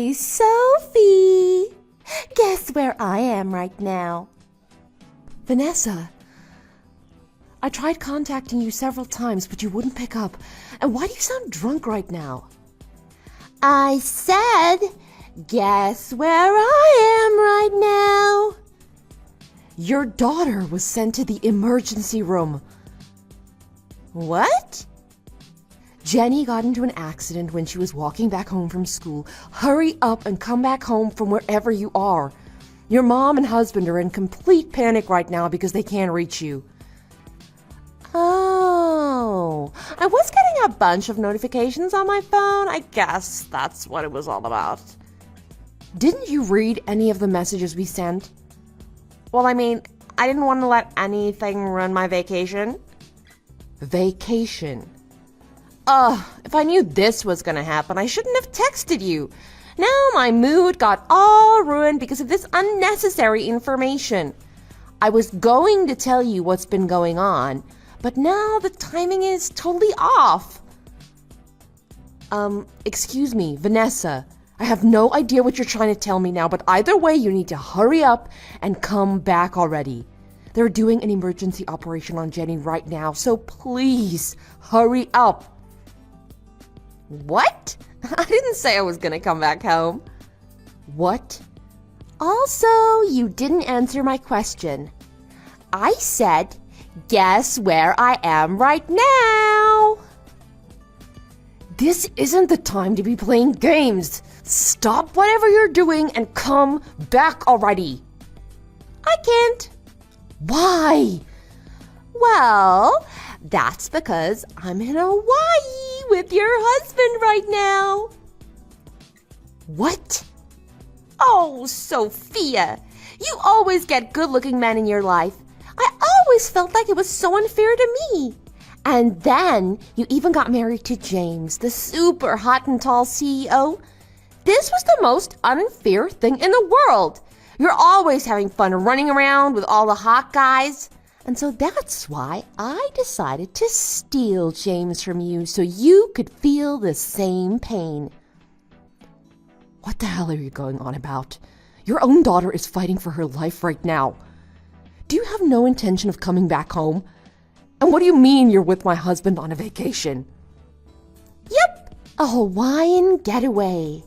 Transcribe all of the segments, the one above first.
Hey, Sophie! Guess where I am right now? Vanessa, I tried contacting you several times, but you wouldn't pick up. And why do you sound drunk right now? I said, guess where I am right now? Your daughter was sent to the emergency room. What? Jenny got into an accident when she was walking back home from school. Hurry up and come back home from wherever you are. Your mom and husband are in complete panic right now because they can't reach you. Oh, I was getting a bunch of notifications on my phone. I guess that's what it was all about. Didn't you read any of the messages we sent? Well, I mean, I didn't want to let anything ruin my vacation. Vacation. If I knew this was gonna happen, I shouldn't have texted you. Now my mood got all ruined because of this unnecessary information. I was going to tell you what's been going on, but now the timing is totally off. Excuse me, Vanessa. I have no idea what you're trying to tell me now, but either way, you need to hurry up and come back already. They're doing an emergency operation on Jenny right now, so please hurry up. What? I didn't say I was gonna come back home. What? Also, you didn't answer my question. I said, guess where I am right now? This isn't the time to be playing games. Stop whatever you're doing and come back already. I can't. Why? Well, that's because I'm in Hawaii with your husband right now. What? Oh, Sophia, you always get good-looking men in your life. I always felt like it was so unfair to me. And then you even got married to James, the super hot and tall CEO. This was the most unfair thing in the world. You're always having fun running around with all the hot guys. And so that's why I decided to steal James from you so you could feel the same pain. What the hell are you going on about? Your own daughter is fighting for her life right now. Do you have no intention of coming back home? And what do you mean you're with my husband on a vacation? Yep, a Hawaiian getaway.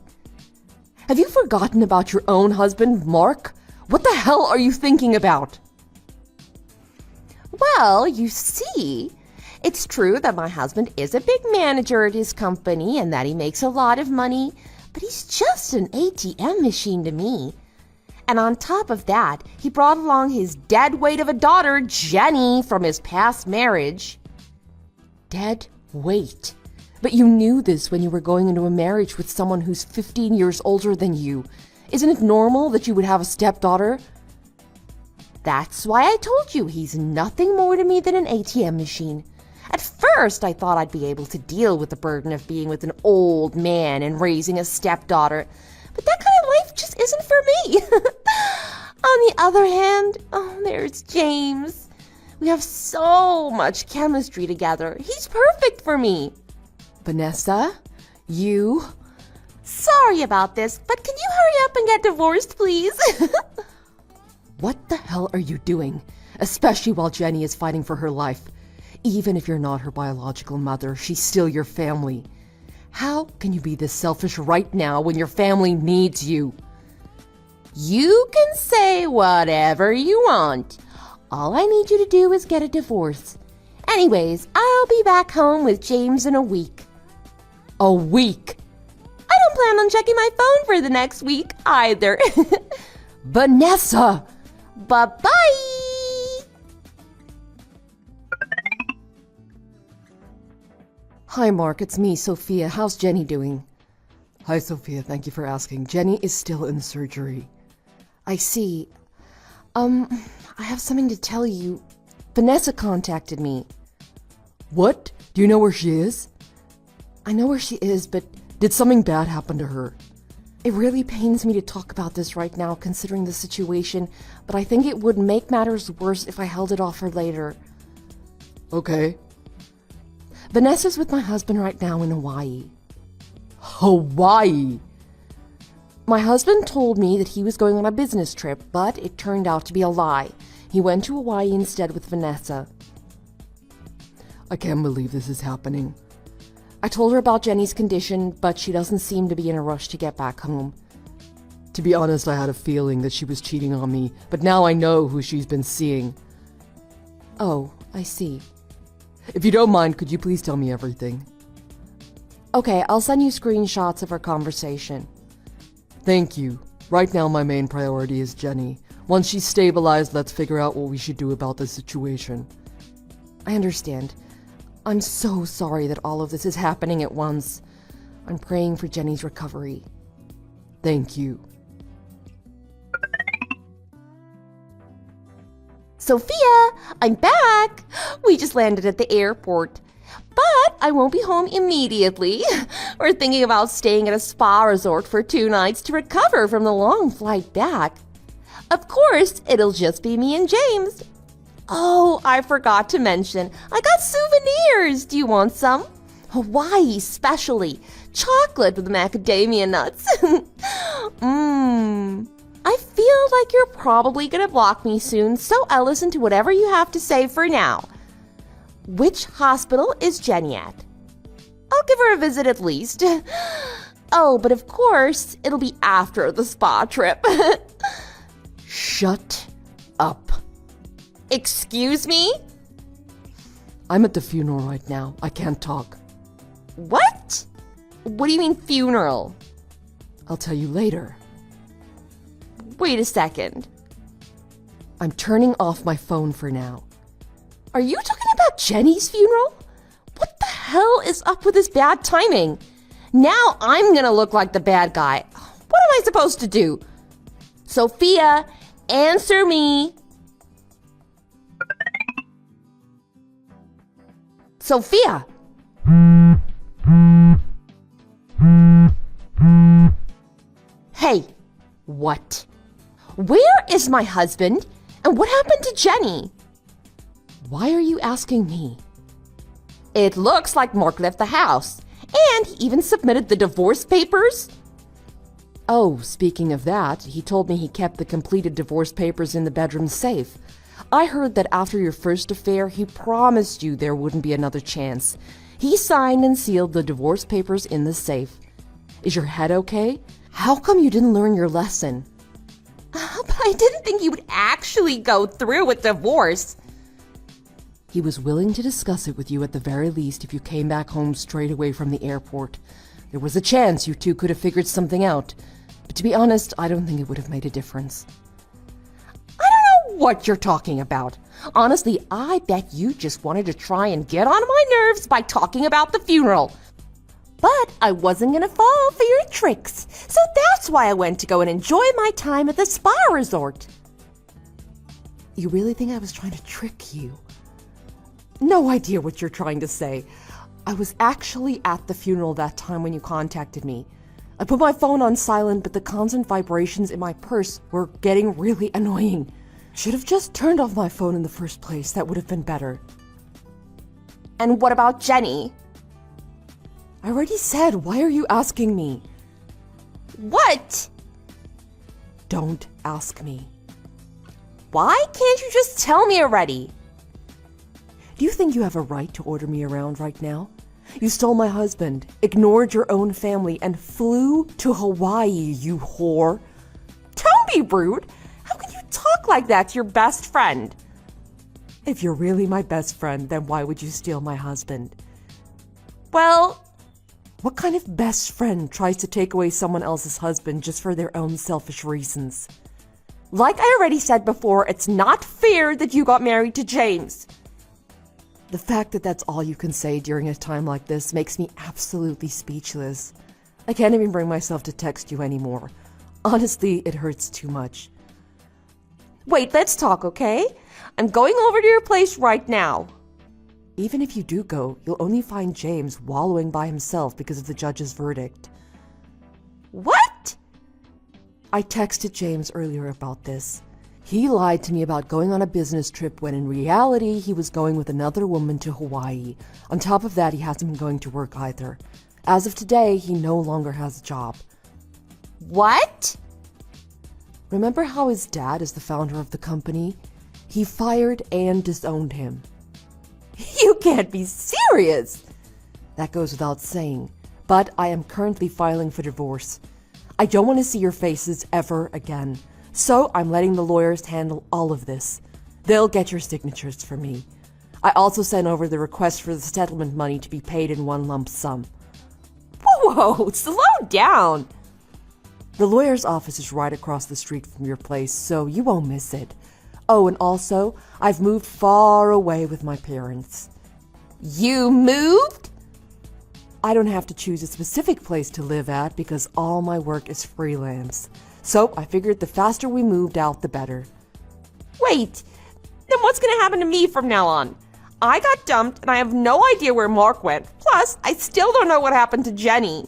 Have you forgotten about your own husband, Mark? What the hell are you thinking about? Well, you see, it's true that my husband is a big manager at his company and that he makes a lot of money, but he's just an ATM machine to me. And on top of that, he brought along his dead weight of a daughter, Jenny, from his past marriage. Dead weight? But you knew this when you were going into a marriage with someone who's 15 years older than you. Isn't it normal that you would have a stepdaughter? That's why I told you he's nothing more to me than an ATM machine. At first, I thought I'd be able to deal with the burden of being with an old man and raising a stepdaughter, but that kind of life just isn't for me. On the other hand, there's James. We have so much chemistry together. He's perfect for me. Vanessa, you... Sorry about this, but can you hurry up and get divorced, please? What the hell are you doing? Especially while Jenny is fighting for her life. Even if you're not her biological mother, she's still your family. How can you be this selfish right now when your family needs you? You can say whatever you want. All I need you to do is get a divorce. Anyways, I'll be back home with James in a week. A week? I don't plan on checking my phone for the next week either. Vanessa! Bye-bye! Hi, Mark. It's me, Sophia. How's Jenny doing? Hi, Sophia. Thank you for asking. Jenny is still in surgery. I see. I have something to tell you. Vanessa contacted me. What? Do you know where she is? I know where she is, but did something bad happen to her? It really pains me to talk about this right now, considering the situation, but I think it would make matters worse if I held it off for later. Okay. Vanessa's with my husband right now in Hawaii. Hawaii? My husband told me that he was going on a business trip, but it turned out to be a lie. He went to Hawaii instead with Vanessa. I can't believe this is happening. I told her about Jenny's condition, but she doesn't seem to be in a rush to get back home. To be honest, I had a feeling that she was cheating on me, but now I know who she's been seeing. Oh, I see. If you don't mind, could you please tell me everything? Okay, I'll send you screenshots of our conversation. Thank you. Right now my main priority is Jenny. Once she's stabilized, let's figure out what we should do about this situation. I understand. I'm so sorry that all of this is happening at once. I'm praying for Jenny's recovery. Thank you. Sophia, I'm back. We just landed at the airport. But I won't be home immediately. We're thinking about staying at a spa resort for 2 nights to recover from the long flight back. Of course, it'll just be me and James. Oh, I forgot to mention, I got souvenirs. Do you want some? Hawaii specially. Chocolate with macadamia nuts. I feel like you're probably gonna block me soon, so I'll listen to whatever you have to say for now. Which hospital is Jenny at? I'll give her a visit at least. Oh, but of course, it'll be after the spa trip. Shut up. Excuse me? I'm at the funeral right now. I can't talk. What? What do you mean funeral? I'll tell you later. Wait a second. I'm turning off my phone for now. Are you talking about Jenny's funeral? What the hell is up with this bad timing? Now I'm gonna look like the bad guy. What am I supposed to do? Sophia, answer me. Sophia! Hey, what? Where is my husband? And what happened to Jenny? Why are you asking me? It looks like Mark left the house. And he even submitted the divorce papers. Oh, speaking of that, he told me he kept the completed divorce papers in the bedroom safe. I heard that after your first affair, he promised you there wouldn't be another chance. He signed and sealed the divorce papers in the safe. Is your head okay? How come you didn't learn your lesson? But I didn't think he would actually go through with divorce. He was willing to discuss it with you at the very least if you came back home straight away from the airport. There was a chance you two could have figured something out. But to be honest, I don't think it would have made a difference. I don't know what you're talking about. Honestly, I bet you just wanted to try and get on my nerves by talking about the funeral. But I wasn't gonna fall for your tricks, so that's why I went to go and enjoy my time at the spa resort. You really think I was trying to trick you? No idea what you're trying to say. I was actually at the funeral that time when you contacted me. I put my phone on silent, but the constant vibrations in my purse were getting really annoying. Should have just turned off my phone in the first place. That would have been better. And what about Jenny? I already said, why are you asking me? What? Don't ask me. Why can't you just tell me already? Do you think you have a right to order me around right now? You stole my husband, ignored your own family, and flew to Hawaii, you whore. Don't be rude. How can you talk like that to your best friend? If you're really my best friend, then why would you steal my husband? Well, what kind of best friend tries to take away someone else's husband just for their own selfish reasons? Like I already said before, it's not fair that you got married to James. The fact that that's all you can say during a time like this makes me absolutely speechless. I can't even bring myself to text you anymore. Honestly, it hurts too much. Wait, let's talk, okay? I'm going over to your place right now. Even if you do go, you'll only find James wallowing by himself because of the judge's verdict. What? I texted James earlier about this. He lied to me about going on a business trip when in reality he was going with another woman to Hawaii. On top of that, he hasn't been going to work either. As of today, he no longer has a job. What? Remember how his dad is the founder of the company? He fired and disowned him. You can't be serious! That goes without saying, but I am currently filing for divorce. I don't want to see your faces ever again, so I'm letting the lawyers handle all of this. They'll get your signatures for me. I also sent over the request for the settlement money to be paid in one lump sum. Whoa, slow down! The lawyer's office is right across the street from your place, so you won't miss it. Oh, and also, I've moved far away with my parents. You moved? I don't have to choose a specific place to live at because all my work is freelance. So I figured the faster we moved out, the better. Wait, then what's gonna happen to me from now on? I got dumped and I have no idea where Mark went. Plus, I still don't know what happened to Jenny.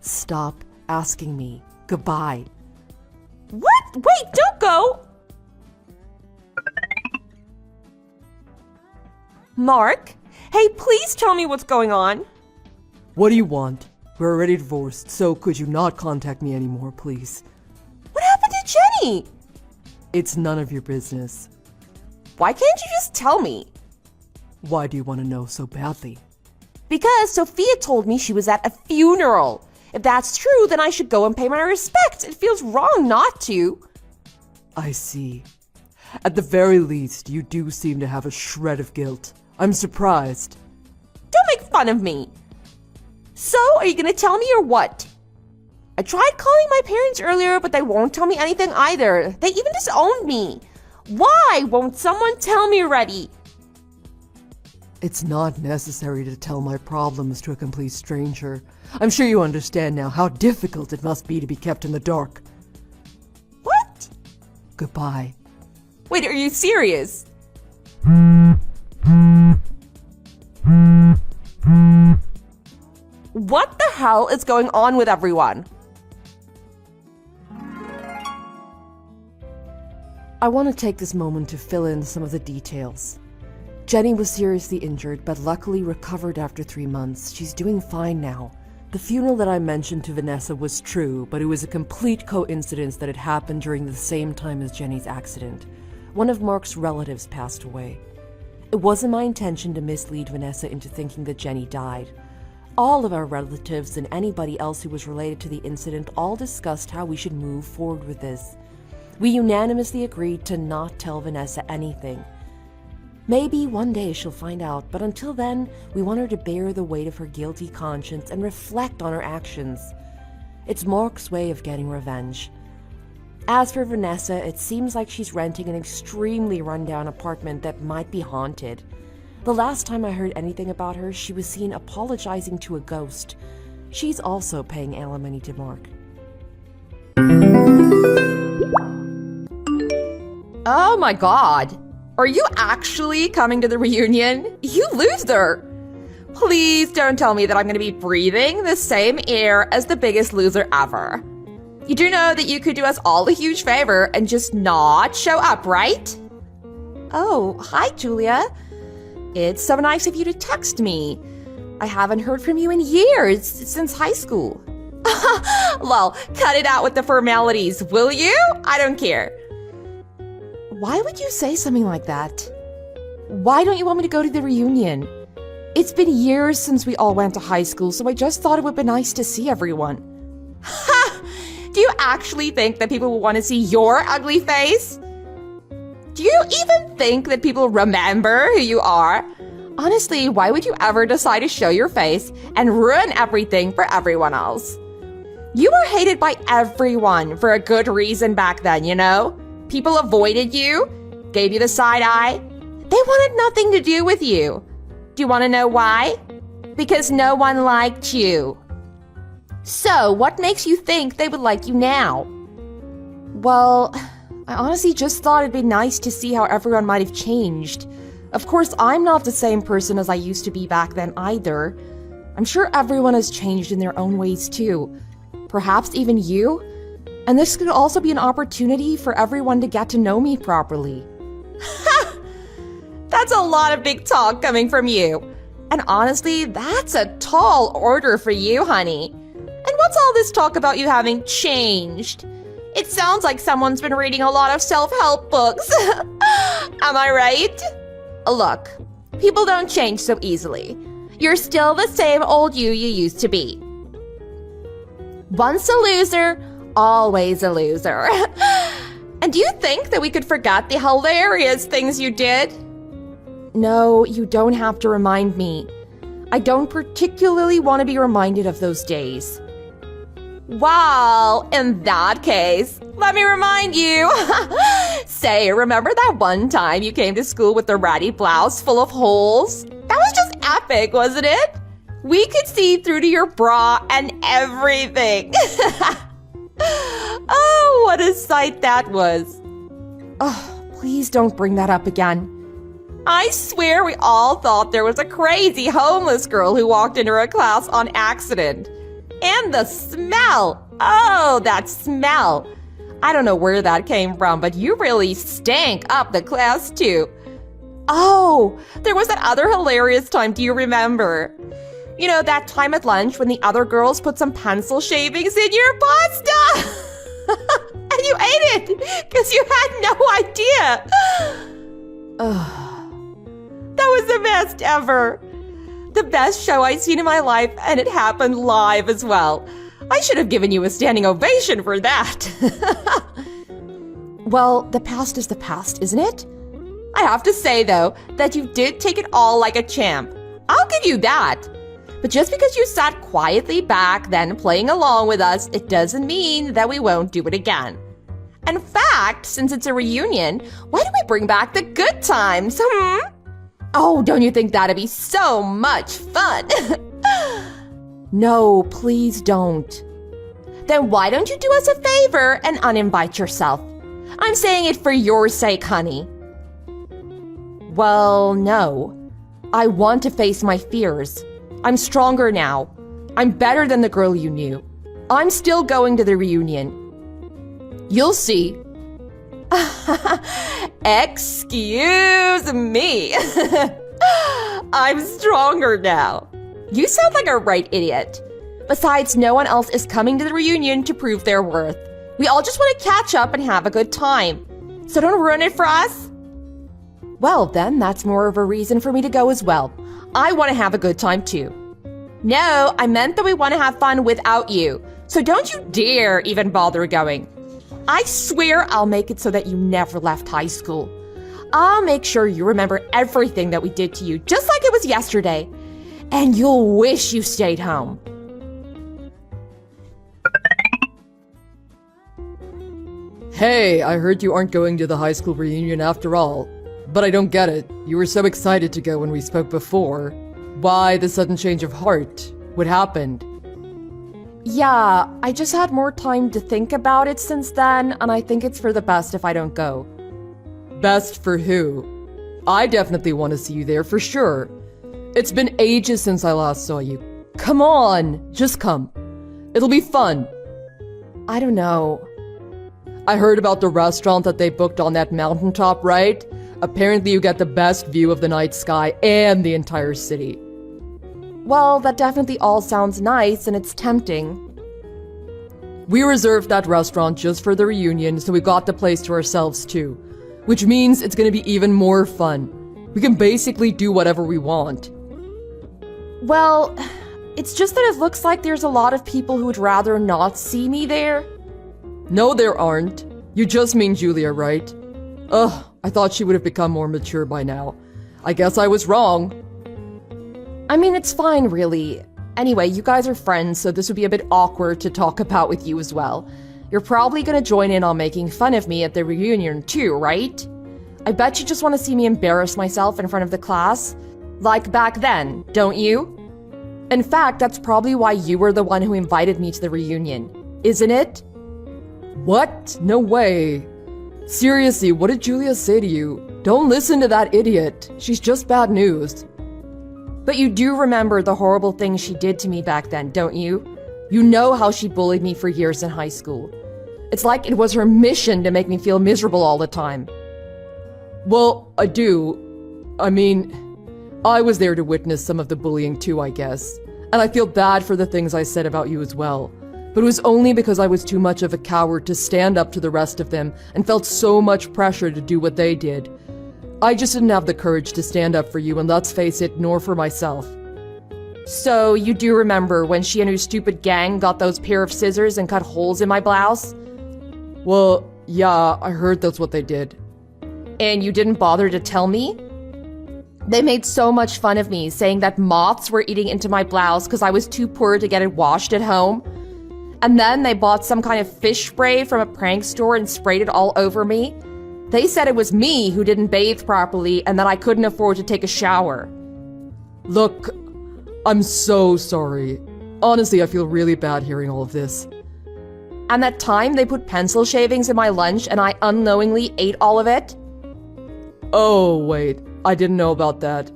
Stop asking me. Goodbye. What? Wait, don't go! Mark? Hey, please tell me what's going on. What do you want? We're already divorced, so could you not contact me anymore, please? What happened to Jenny? It's none of your business. Why can't you just tell me? Why do you want to know so badly? Because Sophia told me she was at a funeral. If that's true, then I should go and pay my respects. It feels wrong not to. I see. At the very least, you do seem to have a shred of guilt. I'm surprised. Don't make fun of me. So, are you gonna tell me or what? I tried calling my parents earlier, but they won't tell me anything either. They even disowned me. Why won't someone tell me already? It's not necessary to tell my problems to a complete stranger. I'm sure you understand now how difficult it must be to be kept in the dark. What? Goodbye. Wait, are you serious? What the hell is going on with everyone? I want to take this moment to fill in some of the details. Jenny was seriously injured, but luckily recovered after 3 months. She's doing fine now. The funeral that I mentioned to Vanessa was true, but it was a complete coincidence that it happened during the same time as Jenny's accident. One of Mark's relatives passed away. It wasn't my intention to mislead Vanessa into thinking that Jenny died. All of our relatives and anybody else who was related to the incident all discussed how we should move forward with this. We unanimously agreed to not tell Vanessa anything. Maybe one day she'll find out, but until then, we want her to bear the weight of her guilty conscience and reflect on her actions. It's Mark's way of getting revenge. As for Vanessa, it seems like she's renting an extremely rundown apartment that might be haunted. The last time I heard anything about her, she was seen apologizing to a ghost. She's also paying alimony to Mark. Oh my god. Are you actually coming to the reunion? You loser! Please don't tell me that I'm going to be breathing the same air as the biggest loser ever. You do know that you could do us all a huge favor and just not show up, right? Oh, hi, Julia. It's so nice of you to text me. I haven't heard from you in years, since high school. Lol, cut it out with the formalities, will you? I don't care. Why would you say something like that? Why don't you want me to go to the reunion? It's been years since we all went to high school, so I just thought it would be nice to see everyone. Ha! Do you actually think that people will want to see your ugly face? Do you even think that people remember who you are? Honestly, why would you ever decide to show your face and ruin everything for everyone else? You were hated by everyone for a good reason back then, you know? People avoided you, gave you the side eye. They wanted nothing to do with you. Do you want to know why? Because no one liked you. So, what makes you think they would like you now? Well, I honestly just thought it'd be nice to see how everyone might have changed. Of course, I'm not the same person as I used to be back then either. I'm sure everyone has changed in their own ways too. Perhaps even you? And this could also be an opportunity for everyone to get to know me properly. Ha! That's a lot of big talk coming from you. And honestly, that's a tall order for you, honey. And What's all this talk about you having changed? It sounds like someone's been reading a lot of self-help books. Am I right? Look, people don't change so easily. You're still the same old you used to be. Once a loser, always a loser. And do you think that we could forget the hilarious things you did? No, you don't have to remind me. I don't particularly want to be reminded of those days. Well, in that case, let me remind you. Say, remember that one time you came to school with the ratty blouse full of holes? That was just epic, wasn't it? We could see through to your bra and everything. Oh, what a sight that was. Oh, please don't bring that up again. I swear we all thought there was a crazy homeless girl who walked into our class on accident. And the smell! Oh, that smell! I don't know where that came from, but you really stank up the class too. Oh, there was that other hilarious time, do you remember? You know, that time at lunch when the other girls put some pencil shavings in your pasta! And you ate it because you had no idea. That was the best ever. The best show I'd seen in my life, and it happened live as well. I should have given you a standing ovation for that. Well, the past is the past, isn't it? I have to say, though, that you did take it all like a champ. I'll give you that. But just because you sat quietly back then playing along with us, it doesn't mean that we won't do it again. In fact, since it's a reunion, why don't we bring back the good times, Oh, don't you think that'd be so much fun? No, please don't. Then why don't you do us a favor and uninvite yourself? I'm saying it for your sake, honey. Well, no. I want to face my fears. I'm stronger now. I'm better than the girl you knew. I'm still going to the reunion. You'll see. Excuse me. I'm stronger now. You sound like a right idiot. Besides, no one else is coming to the reunion to prove their worth. We all just want to catch up and have a good time. So don't ruin it for us. Well, then that's more of a reason for me to go as well. I want to have a good time too. No, I meant that we want to have fun without you. So don't you dare even bother going. I swear I'll make it so that you never left high school. I'll make sure you remember everything that we did to you, just like it was yesterday. And you'll wish you stayed home. Hey, I heard you aren't going to the high school reunion after all. But I don't get it. You were so excited to go when we spoke before. Why the sudden change of heart? What happened? Yeah, I just had more time to think about it since then, and I think it's for the best if I don't go. Best for who? I definitely want to see you there for sure. It's been ages since I last saw you. Come on, just come. It'll be fun. I don't know. I heard about the restaurant that they booked on that mountaintop, right? Apparently you get the best view of the night sky and the entire city. Well, that definitely all sounds nice and it's tempting. We reserved that restaurant just for the reunion, so we got the place to ourselves too. Which means it's gonna be even more fun. We can basically do whatever we want. Well, it's just that it looks like there's a lot of people who would rather not see me there. No, there aren't. You just mean Julia, right? Ugh, I thought she would have become more mature by now. I guess I was wrong. I mean, it's fine, really. Anyway, you guys are friends, so this would be a bit awkward to talk about with you as well. You're probably gonna join in on making fun of me at the reunion too, right? I bet you just want to see me embarrass myself in front of the class. Like back then, don't you? In fact, that's probably why you were the one who invited me to the reunion, isn't it? What? No way. Seriously, what did Julia say to you? Don't listen to that idiot. She's just bad news. But you do remember the horrible things she did to me back then, don't you? You know how she bullied me for years in high school. It's like it was her mission to make me feel miserable all the time. Well, I do. I mean, I was there to witness some of the bullying too, I guess. And I feel bad for the things I said about you as well. But it was only because I was too much of a coward to stand up to the rest of them and felt so much pressure to do what they did. I just didn't have the courage to stand up for you, and let's face it, nor for myself. So you do remember when she and her stupid gang got those pair of scissors and cut holes in my blouse? Well, yeah, I heard that's what they did. And you didn't bother to tell me? They made so much fun of me, saying that moths were eating into my blouse because I was too poor to get it washed at home. And then they bought some kind of fish spray from a prank store and sprayed it all over me. They said it was me who didn't bathe properly and that I couldn't afford to take a shower. Look, I'm so sorry. Honestly, I feel really bad hearing all of this. And that time they put pencil shavings in my lunch and I unknowingly ate all of it? Oh, wait, I didn't know about that.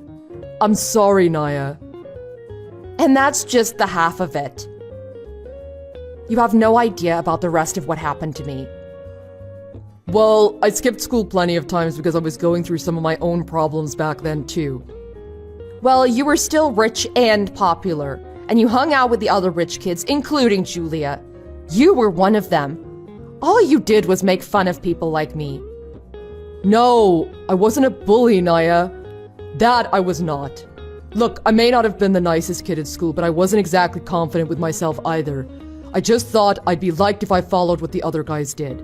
I'm sorry, Naya. And that's just the half of it. You have no idea about the rest of what happened to me. Well, I skipped school plenty of times because I was going through some of my own problems back then, too. Well, you were still rich and popular, and you hung out with the other rich kids, including Julia. You were one of them. All you did was make fun of people like me. No, I wasn't a bully, Naya. That I was not. Look, I may not have been the nicest kid at school, but I wasn't exactly confident with myself either. I just thought I'd be liked if I followed what the other guys did.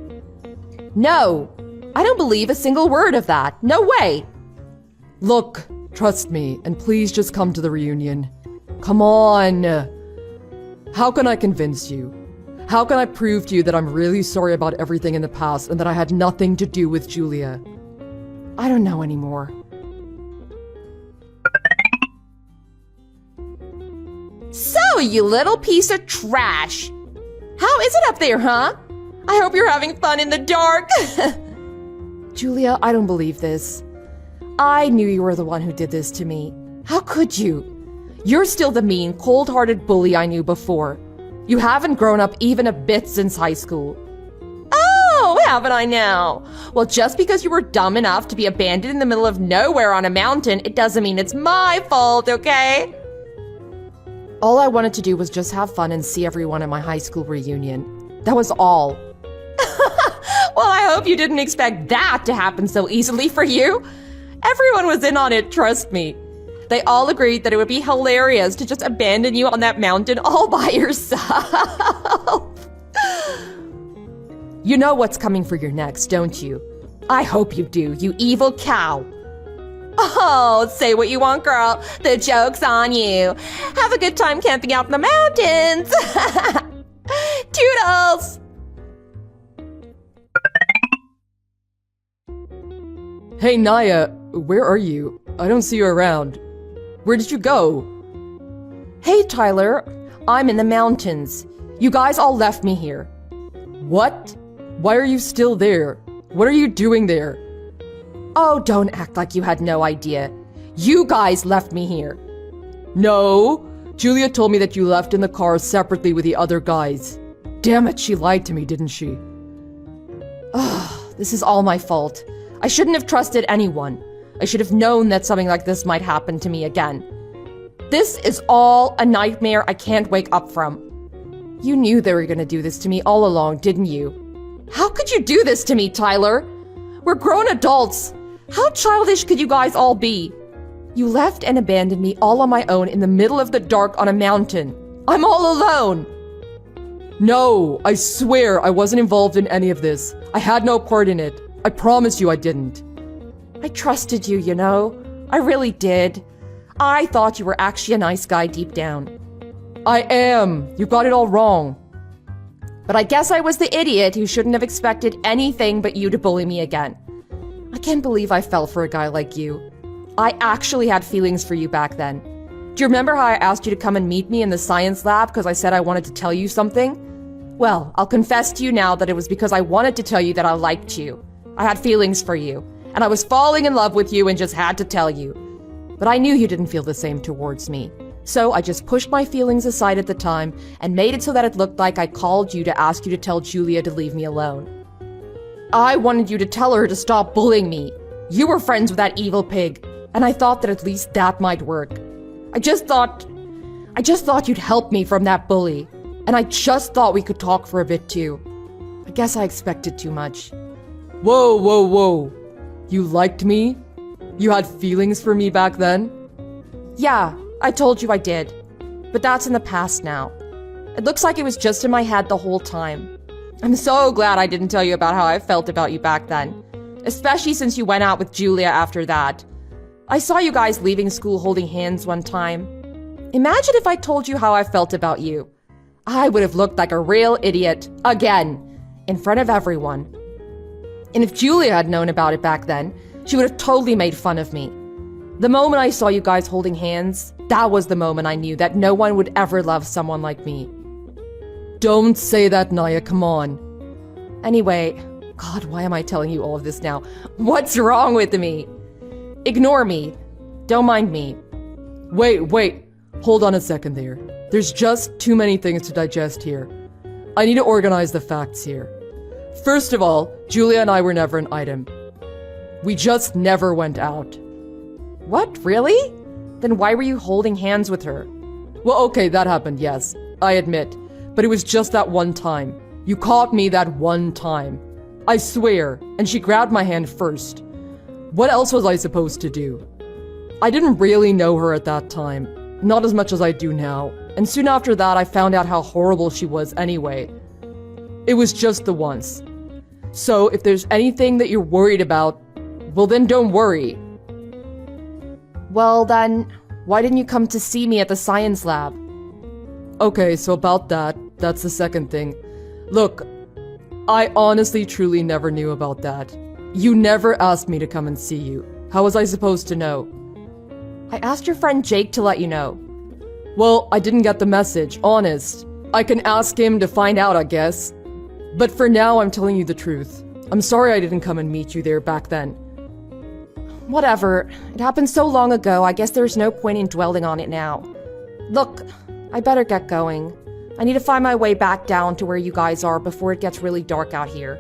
No, I don't believe a single word of that. No way. Look, trust me, and please just come to the reunion. Come on. How can I convince you? How can I prove to you that I'm really sorry about everything in the past and that I had nothing to do with Julia? I don't know anymore. So, you little piece of trash. How is it up there, huh? I hope you're having fun in the dark. Julia, I don't believe this. I knew you were the one who did this to me. How could you? You're still the mean, cold-hearted bully I knew before. You haven't grown up even a bit since high school. Oh, haven't I now? Well, just because you were dumb enough to be abandoned in the middle of nowhere on a mountain, it doesn't mean it's my fault, okay? All I wanted to do was just have fun and see everyone at my high school reunion. That was all. Well, I hope you didn't expect that to happen so easily for you. Everyone was in on it, trust me. They all agreed that it would be hilarious to just abandon you on that mountain all by yourself. You know what's coming for your next, don't you? I hope you do, you evil cow. Oh, say what you want, girl. The joke's on you. Have a good time camping out in the mountains. Toodles! Hey, Naya, where are you? I don't see you around. Where did you go? Hey, Tyler. I'm in the mountains. You guys all left me here. What? Why are you still there? What are you doing there? Oh, don't act like you had no idea. You guys left me here. No, Julia told me that you left in the car separately with the other guys. Damn it, she lied to me, didn't she? Ugh, this is all my fault. I shouldn't have trusted anyone. I should have known that something like this might happen to me again. This is all a nightmare I can't wake up from. You knew they were gonna do this to me all along, didn't you? How could you do this to me, Tyler? We're grown adults. How childish could you guys all be? You left and abandoned me all on my own in the middle of the dark on a mountain. I'm all alone. No, I swear I wasn't involved in any of this. I had no part in it. I promise you I didn't. I trusted you, you know. I really did. I thought you were actually a nice guy deep down. I am. You got it all wrong. But I guess I was the idiot who shouldn't have expected anything but you to bully me again. I can't believe I fell for a guy like you. I actually had feelings for you back then. Do you remember how I asked you to come and meet me in the science lab because I said I wanted to tell you something? Well, I'll confess to you now that it was because I wanted to tell you that I liked you. I had feelings for you, and I was falling in love with you and just had to tell you. But I knew you didn't feel the same towards me. So I just pushed my feelings aside at the time and made it so that it looked like I called you to ask you to tell Julia to leave me alone. I wanted you to tell her to stop bullying me. You were friends with that evil pig, and I thought that at least that might work. I just thought you'd help me from that bully. And I just thought we could talk for a bit too. I guess I expected too much. Whoa, whoa, whoa. You liked me? You had feelings for me back then? Yeah, I told you I did. But that's in the past now. It looks like it was just in my head the whole time. I'm so glad I didn't tell you about how I felt about you back then. Especially since you went out with Julia after that. I saw you guys leaving school holding hands one time. Imagine if I told you how I felt about you. I would have looked like a real idiot, again, in front of everyone. And if Julia had known about it back then, she would have totally made fun of me. The moment I saw you guys holding hands, that was the moment I knew that no one would ever love someone like me. Don't say that, Naya, come on. Anyway, God, why am I telling you all of this now? What's wrong with me? Ignore me. Don't mind me. Wait. Hold on a second there. There's just too many things to digest here. I need to organize the facts here. First of all, Julia and I were never an item. We just never went out. What, really? Then why were you holding hands with her? Well, okay, that happened, yes, I admit. But it was just that one time. You caught me that one time. I swear, and she grabbed my hand first. What else was I supposed to do? I didn't really know her at that time. Not as much as I do now. And soon after that, I found out how horrible she was anyway. It was just the once. So, if there's anything that you're worried about, well then don't worry. Well then, why didn't you come to see me at the science lab? Okay, so about that's the second thing. Look, I honestly truly never knew about that. You never asked me to come and see you. How was I supposed to know? I asked your friend Jake to let you know. Well, I didn't get the message, honest. I can ask him to find out, I guess. But for now, I'm telling you the truth. I'm sorry I didn't come and meet you there back then. Whatever. It happened so long ago, I guess there's no point in dwelling on it now. Look, I better get going. I need to find my way back down to where you guys are before it gets really dark out here.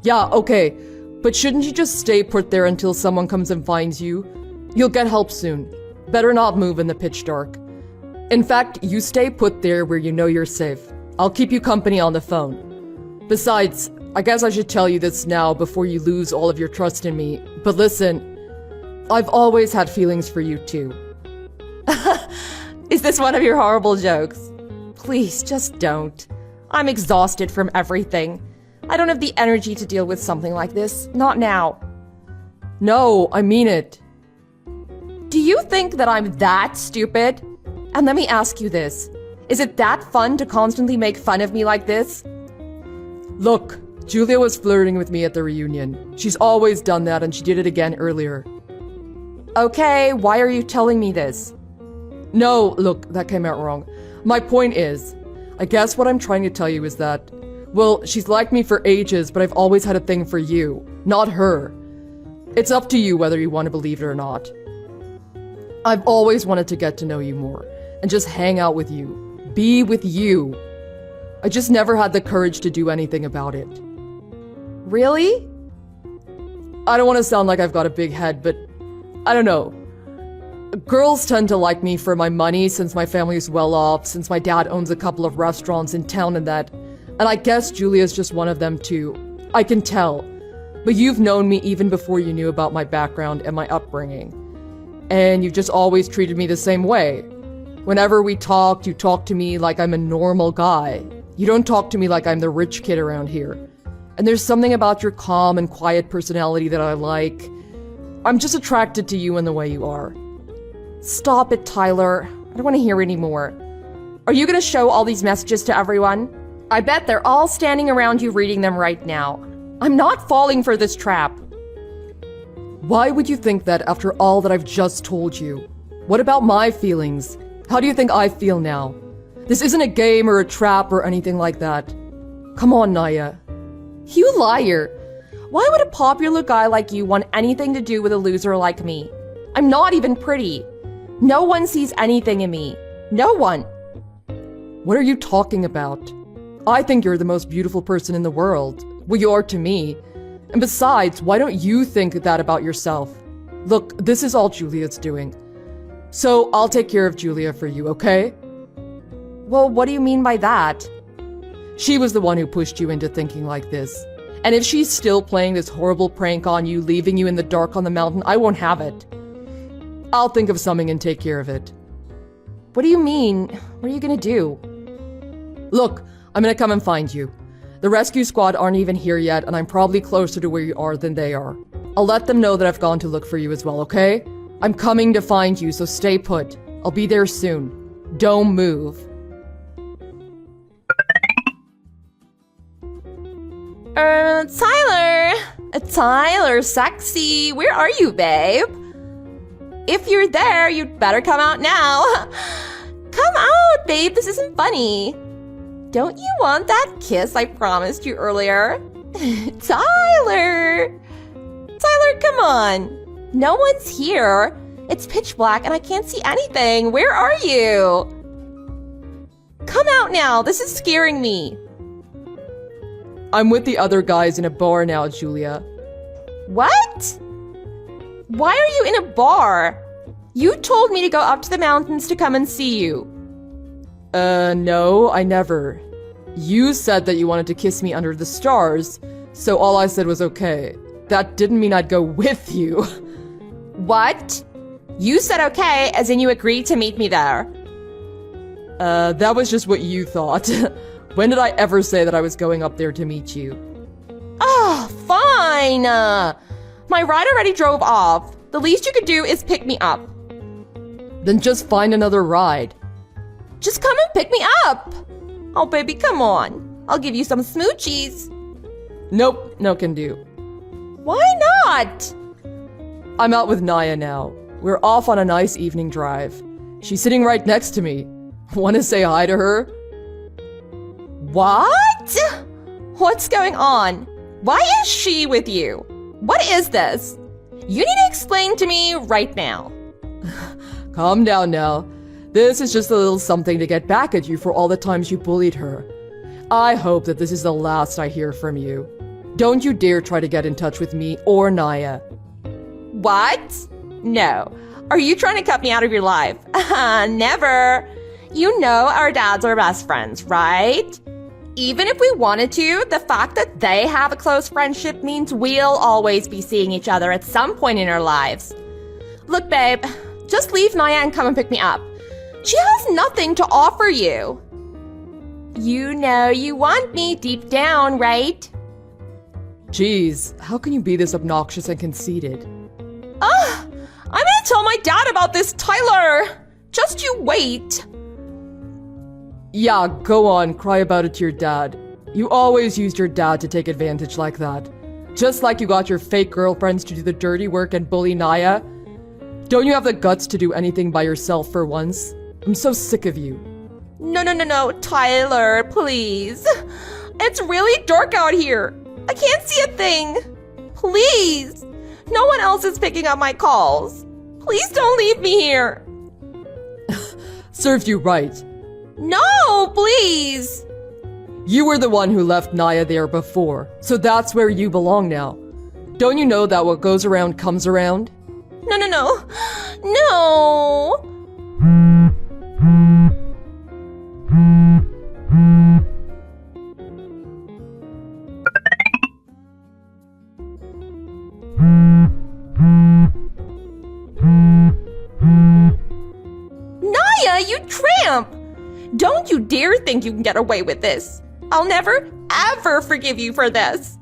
Yeah, okay. But shouldn't you just stay put there until someone comes and finds you? You'll get help soon. Better not move in the pitch dark. In fact, you stay put there where you know you're safe. I'll keep you company on the phone. Besides, I guess I should tell you this now before you lose all of your trust in me. But listen, I've always had feelings for you too. Is this one of your horrible jokes? Please, just don't. I'm exhausted from everything. I don't have the energy to deal with something like this. Not now. No, I mean it. Do you think that I'm that stupid? And let me ask you this. Is it that fun to constantly make fun of me like this? Look, Julia was flirting with me at the reunion. She's always done that and she did it again earlier. Okay, why are you telling me this? No, look, that came out wrong. My point is, I guess what I'm trying to tell you is that, well, she's liked me for ages, but I've always had a thing for you, not her. It's up to you whether you want to believe it or not. I've always wanted to get to know you more, and just hang out with you, be with you. I just never had the courage to do anything about it. Really? I don't want to sound like I've got a big head, but I don't know. Girls tend to like me for my money since my family's well off, since my dad owns a couple of restaurants in town and that. And I guess Julia's just one of them too. I can tell. But you've known me even before you knew about my background and my upbringing. And you've just always treated me the same way. Whenever we talked, you talked to me like I'm a normal guy. You don't talk to me like I'm the rich kid around here. And there's something about your calm and quiet personality that I like. I'm just attracted to you in the way you are. Stop it, Tyler. I don't want to hear any more. Are you going to show all these messages to everyone? I bet they're all standing around you reading them right now. I'm not falling for this trap. Why would you think that after all that I've just told you? What about my feelings? How do you think I feel now? This isn't a game or a trap or anything like that. Come on, Naya. You liar. Why would a popular guy like you want anything to do with a loser like me? I'm not even pretty. No one sees anything in me. No one. What are you talking about? I think you're the most beautiful person in the world. Well, you are to me. And besides, why don't you think that about yourself? Look, this is all Julia's doing. So I'll take care of Julia for you, okay? Well, what do you mean by that? She was the one who pushed you into thinking like this. And if she's still playing this horrible prank on you, leaving you in the dark on the mountain, I won't have it. I'll think of something and take care of it. What do you mean? What are you gonna do? Look, I'm gonna come and find you. The rescue squad aren't even here yet, and I'm probably closer to where you are than they are. I'll let them know that I've gone to look for you as well, okay? I'm coming to find you, so stay put. I'll be there soon. Don't move. Tyler! Tyler, sexy, where are you, babe? If you're there, you'd better come out now. Come out, babe, this isn't funny. Don't you want that kiss I promised you earlier? Tyler! Tyler, come on. No one's here. It's pitch black and I can't see anything. Where are you? Come out now, this is scaring me. I'm with the other guys in a bar now, Julia. What? Why are you in a bar? You told me to go up to the mountains to come and see you. No, I never. You said that you wanted to kiss me under the stars, so all I said was okay. That didn't mean I'd go with you. What? You said okay, as in you agreed to meet me there. That was just what you thought. When did I ever say that I was going up there to meet you? Oh, fine. My ride already drove off. The least you could do is pick me up. Then just find another ride. Just come and pick me up. Oh, baby, come on. I'll give you some smoochies. Nope, no can do. Why not? I'm out with Naya now. We're off on a nice evening drive. She's sitting right next to me. Want to say hi to her? What? What's going on? Why is she with you? What is this? You need to explain to me right now. Calm down now. This is just a little something to get back at you for all the times you bullied her. I hope that this is the last I hear from you. Don't you dare try to get in touch with me or Naya. What? No. Are you trying to cut me out of your life? Never. You know our dads are best friends, right? Even if we wanted to, the fact that they have a close friendship means we'll always be seeing each other at some point in our lives. Look, babe, just leave Naya and come and pick me up. She has nothing to offer you. You know you want me deep down, right? Jeez, how can you be this obnoxious and conceited? I'm gonna tell my dad about this, Tyler! Just you wait. Yeah, go on, cry about it to your dad. You always used your dad to take advantage like that. Just like you got your fake girlfriends to do the dirty work and bully Naya. Don't you have the guts to do anything by yourself for once? I'm so sick of you. No, Tyler, please. It's really dark out here. I can't see a thing. Please. No one else is picking up my calls. Please don't leave me here. Served you right. No, please. You were the one who left Naya there before, so that's where you belong now. Don't you know that what goes around comes around? No. Naya, you tramp! Don't you dare think you can get away with this. I'll never, ever forgive you for this.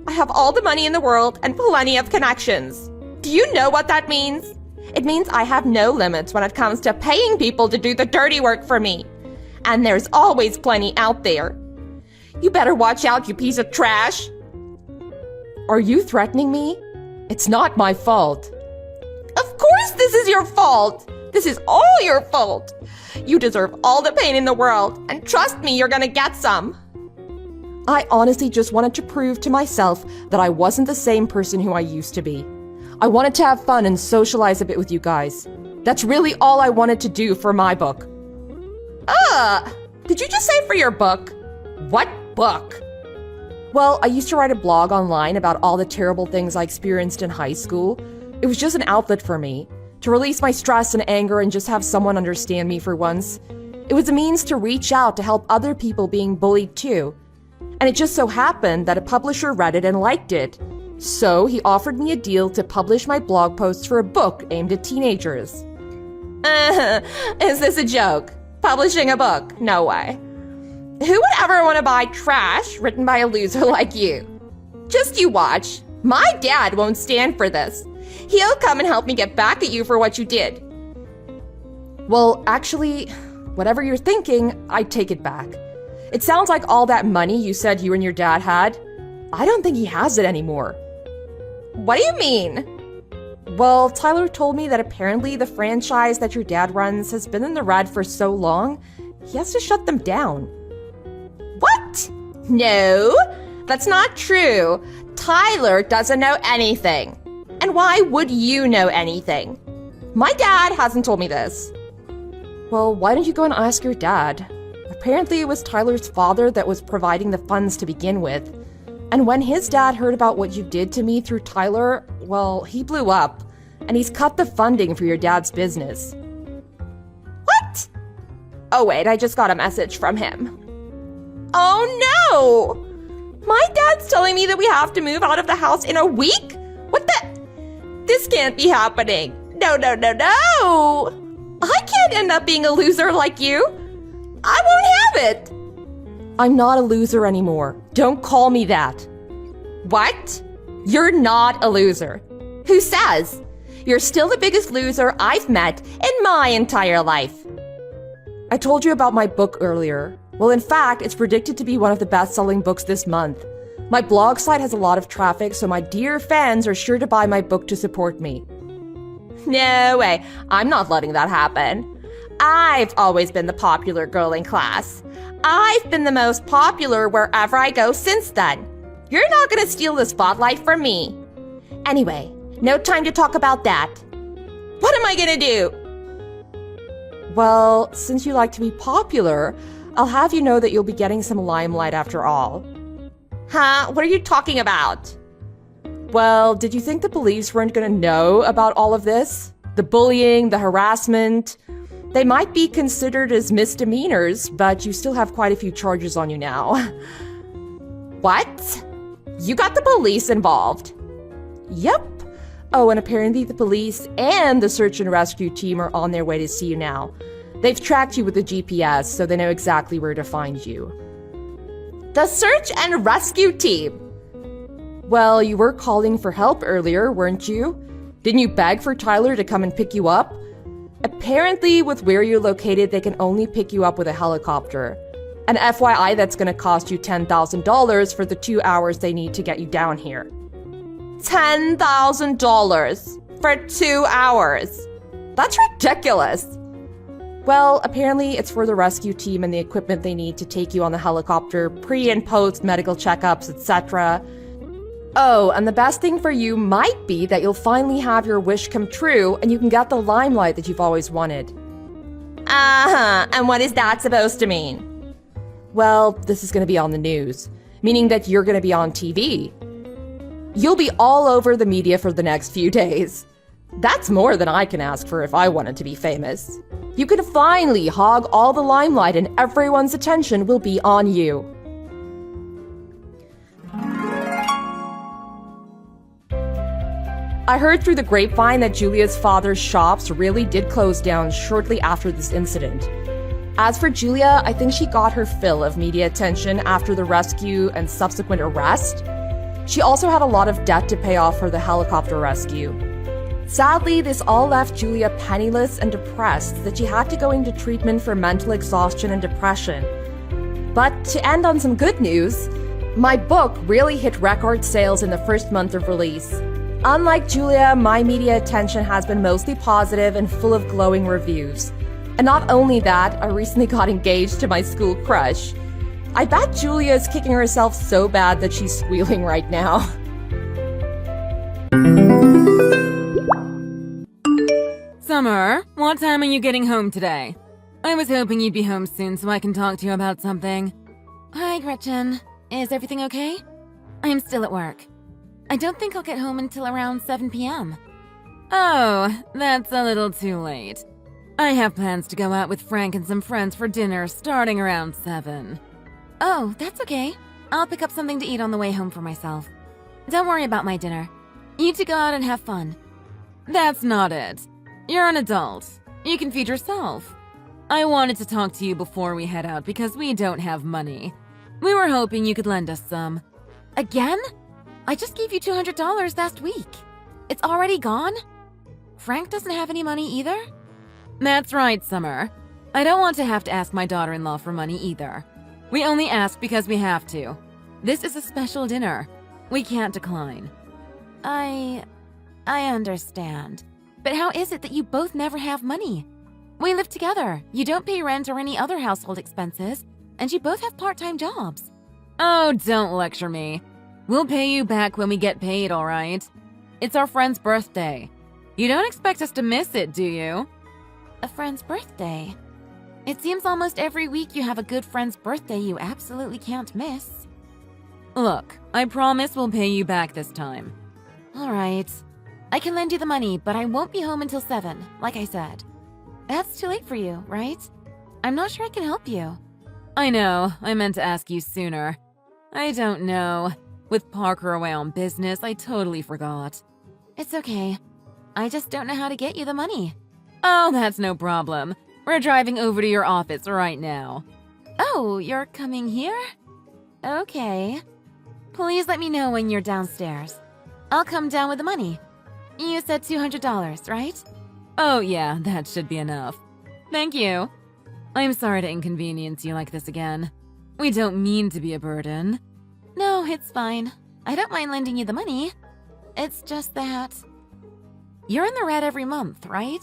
I have all the money in the world and plenty of connections. Do you know what that means? It means I have no limits when it comes to paying people to do the dirty work for me. And there's always plenty out there. You better watch out, you piece of trash. Are you threatening me? It's not my fault. Of course this is your fault. This is all your fault. You deserve all the pain in the world, and trust me, you're gonna get some. I honestly just wanted to prove to myself that I wasn't the same person who I used to be. I wanted to have fun and socialize a bit with you guys. That's really all I wanted to do for my book. Did you just say for your book? What book? Well, I used to write a blog online about all the terrible things I experienced in high school. It was just an outlet for me, to release my stress and anger and just have someone understand me for once. It was a means to reach out to help other people being bullied too. And it just so happened that a publisher read it and liked it. So he offered me a deal to publish my blog posts for a book aimed at teenagers. Is this a joke? Publishing a book? No way. Who would ever want to buy trash written by a loser like you? Just you watch. My dad won't stand for this. He'll come and help me get back at you for what you did. Well, actually, whatever you're thinking, I take it back. It sounds like all that money you said you and your dad had, I don't think he has it anymore. What do you mean? Well, Tyler told me that apparently the franchise that your dad runs has been in the red for so long, he has to shut them down. What? No, that's not true. Tyler doesn't know anything. And why would you know anything? My dad hasn't told me this. Well, why don't you go and ask your dad? Apparently it was Tyler's father that was providing the funds to begin with. And when his dad heard about what you did to me through Tyler, well, he blew up. And he's cut the funding for your dad's business. What? Oh wait, I just got a message from him. Oh no! My dad's telling me that we have to move out of the house in a week? What the? This can't be happening. No, no, no, no! I can't end up being a loser like you. I won't have it. I'm not a loser anymore. Don't call me that. What? You're not a loser. Who says? You're still the biggest loser I've met in my entire life. I told you about my book earlier. Well, in fact, it's predicted to be one of the best-selling books this month. My blog site has a lot of traffic, so my dear fans are sure to buy my book to support me. No way. I'm not letting that happen. I've always been the popular girl in class. I've been the most popular wherever I go since then. You're not gonna steal the spotlight from me. Anyway, no time to talk about that. What am I gonna do? Well, since you like to be popular, I'll have you know that you'll be getting some limelight after all. Huh? What are you talking about? Well, did you think the police weren't gonna know about all of this? The bullying, the harassment? They might be considered as misdemeanors, but you still have quite a few charges on you now. What? You got the police involved? Yep. Oh, and apparently the police and the search and rescue team are on their way to see you now. They've tracked you with the GPS, so they know exactly where to find you. The search and rescue team? Well, you were calling for help earlier, weren't you? Didn't you beg for Tyler to come and pick you up? Apparently, with where you're located, they can only pick you up with a helicopter. And FYI, that's gonna cost you $10,000 for the 2 hours they need to get you down here. $10,000 for 2 hours? That's ridiculous. Well, apparently it's for the rescue team and the equipment they need to take you on the helicopter, pre- and post-medical checkups, etc. Oh, and the best thing for you might be that you'll finally have your wish come true and you can get the limelight that you've always wanted. Uh-huh, and what is that supposed to mean? Well, this is gonna be on the news, meaning that you're gonna be on TV. You'll be all over the media for the next few days. That's more than I can ask for if I wanted to be famous. You can finally hog all the limelight and everyone's attention will be on you. I heard through the grapevine that Julia's father's shops really did close down shortly after this incident. As for Julia, I think she got her fill of media attention after the rescue and subsequent arrest. She also had a lot of debt to pay off for the helicopter rescue. Sadly, this all left Julia penniless and depressed that she had to go into treatment for mental exhaustion and depression. But to end on some good news, my book really hit record sales in the first month of release. Unlike Julia, my media attention has been mostly positive and full of glowing reviews. And not only that, I recently got engaged to my school crush. I bet Julia is kicking herself so bad that she's squealing right now. Summer, what time are you getting home today? I was hoping you'd be home soon so I can talk to you about something. Hi, Gretchen. Is everything okay? I am still at work. I don't think I'll get home until around 7 p.m. Oh, that's a little too late. I have plans to go out with Frank and some friends for dinner starting around 7. Oh, that's okay. I'll pick up something to eat on the way home for myself. Don't worry about my dinner. You two go out and have fun. That's not it. You're an adult. You can feed yourself. I wanted to talk to you before we head out because we don't have money. We were hoping you could lend us some. Again? I just gave you $200 last week. It's already gone? Frank doesn't have any money either? That's right, Summer. I don't want to have to ask my daughter-in-law for money either. We only ask because we have to. This is a special dinner. We can't decline. I understand. But how is it that you both never have money? We live together. You don't pay rent or any other household expenses, and you both have part-time jobs. Oh, don't lecture me. We'll pay you back when we get paid, all right? It's our friend's birthday. You don't expect us to miss it, do you? A friend's birthday? It seems almost every week you have a good friend's birthday you absolutely can't miss. Look, I promise we'll pay you back this time. All right. I can lend you the money, but I won't be home until 7, like I said. That's too late for you, right? I'm not sure I can help you. I know. I meant to ask you sooner. I don't know. With Parker away on business, I totally forgot. It's okay. I just don't know how to get you the money. Oh, that's no problem. We're driving over to your office right now. Oh, you're coming here? Okay. Please let me know when you're downstairs. I'll come down with the money. You said $200, right? Oh yeah, that should be enough. Thank you. I'm sorry to inconvenience you like this again. We don't mean to be a burden. No, it's fine. I don't mind lending you the money. It's just that... You're in the red every month, right?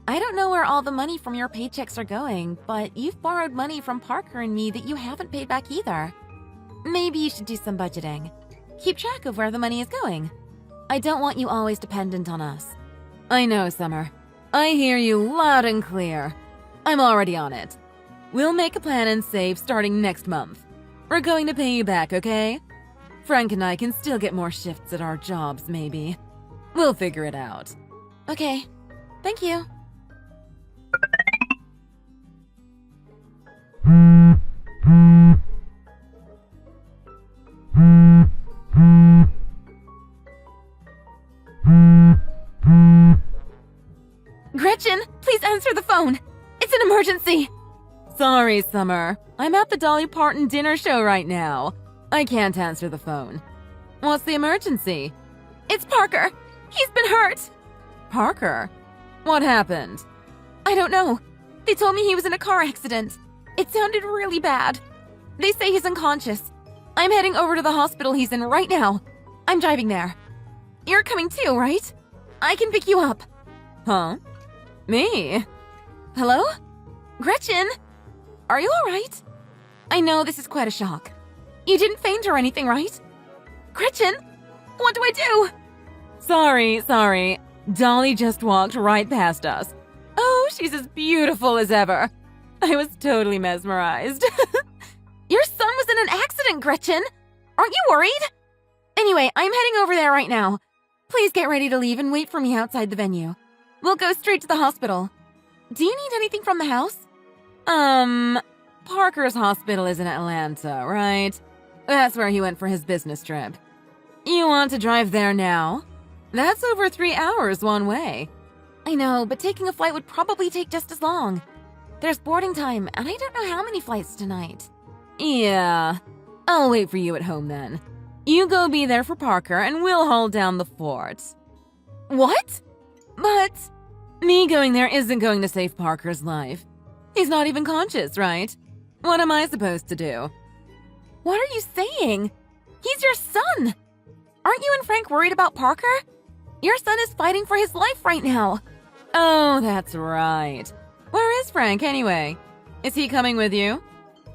I don't know where all the money from your paychecks are going, but you've borrowed money from Parker and me that you haven't paid back either. Maybe you should do some budgeting. Keep track of where the money is going. I don't want you always dependent on us. I know, Summer. I hear you loud and clear. I'm already on it. We'll make a plan and save starting next month. We're going to pay you back, okay? Frank and I can still get more shifts at our jobs, maybe. We'll figure it out. Okay. Thank you. Gretchen, please answer the phone. It's an emergency. Sorry, Summer. I'm at the Dolly Parton dinner show right now. I can't answer the phone. What's the emergency? It's Parker. He's been hurt. Parker? What happened? I don't know. They told me he was in a car accident. It sounded really bad. They say he's unconscious. I'm heading over to the hospital he's in right now. I'm driving there. You're coming too, right? I can pick you up. Huh? Me? Hello? Gretchen? Are you alright? I know this is quite a shock. You didn't faint or anything, right? Gretchen? What do I do? Sorry. Dolly just walked right past us. Oh, she's as beautiful as ever. I was totally mesmerized. Your son was in an accident, Gretchen. Aren't you worried? Anyway, I'm heading over there right now. Please get ready to leave and wait for me outside the venue. We'll go straight to the hospital. Do you need anything from the house? Parker's hospital is in Atlanta, right? That's where he went for his business trip. You want to drive there now? That's over 3 hours one way. I know, but taking a flight would probably take just as long. There's boarding time, and I don't know how many flights tonight. Yeah, I'll wait for you at home then. You go be there for Parker, and we'll hold down the fort. What? But... Me going there isn't going to save Parker's life. He's not even conscious, right? What am I supposed to do? What are you saying? He's your son! Aren't you and Frank worried about Parker? Your son is fighting for his life right now. Oh, that's right. Where is Frank anyway? Is he coming with you?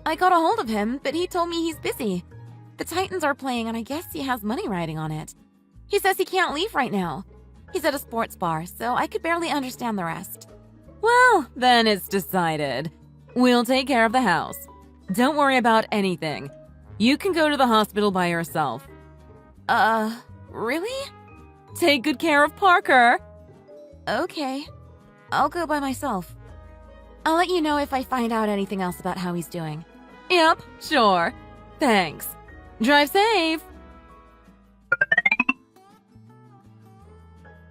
I got a hold of him, but he told me he's busy. The Titans are playing and I guess he has money riding on it. He says he can't leave right now. He's at a sports bar, so I could barely understand the rest. Well, then it's decided. We'll take care of the house. Don't worry about anything. You can go to the hospital by yourself. Really? Take good care of Parker. Okay. I'll go by myself. I'll let you know if I find out anything else about how he's doing. Yep, sure. Thanks. Drive safe.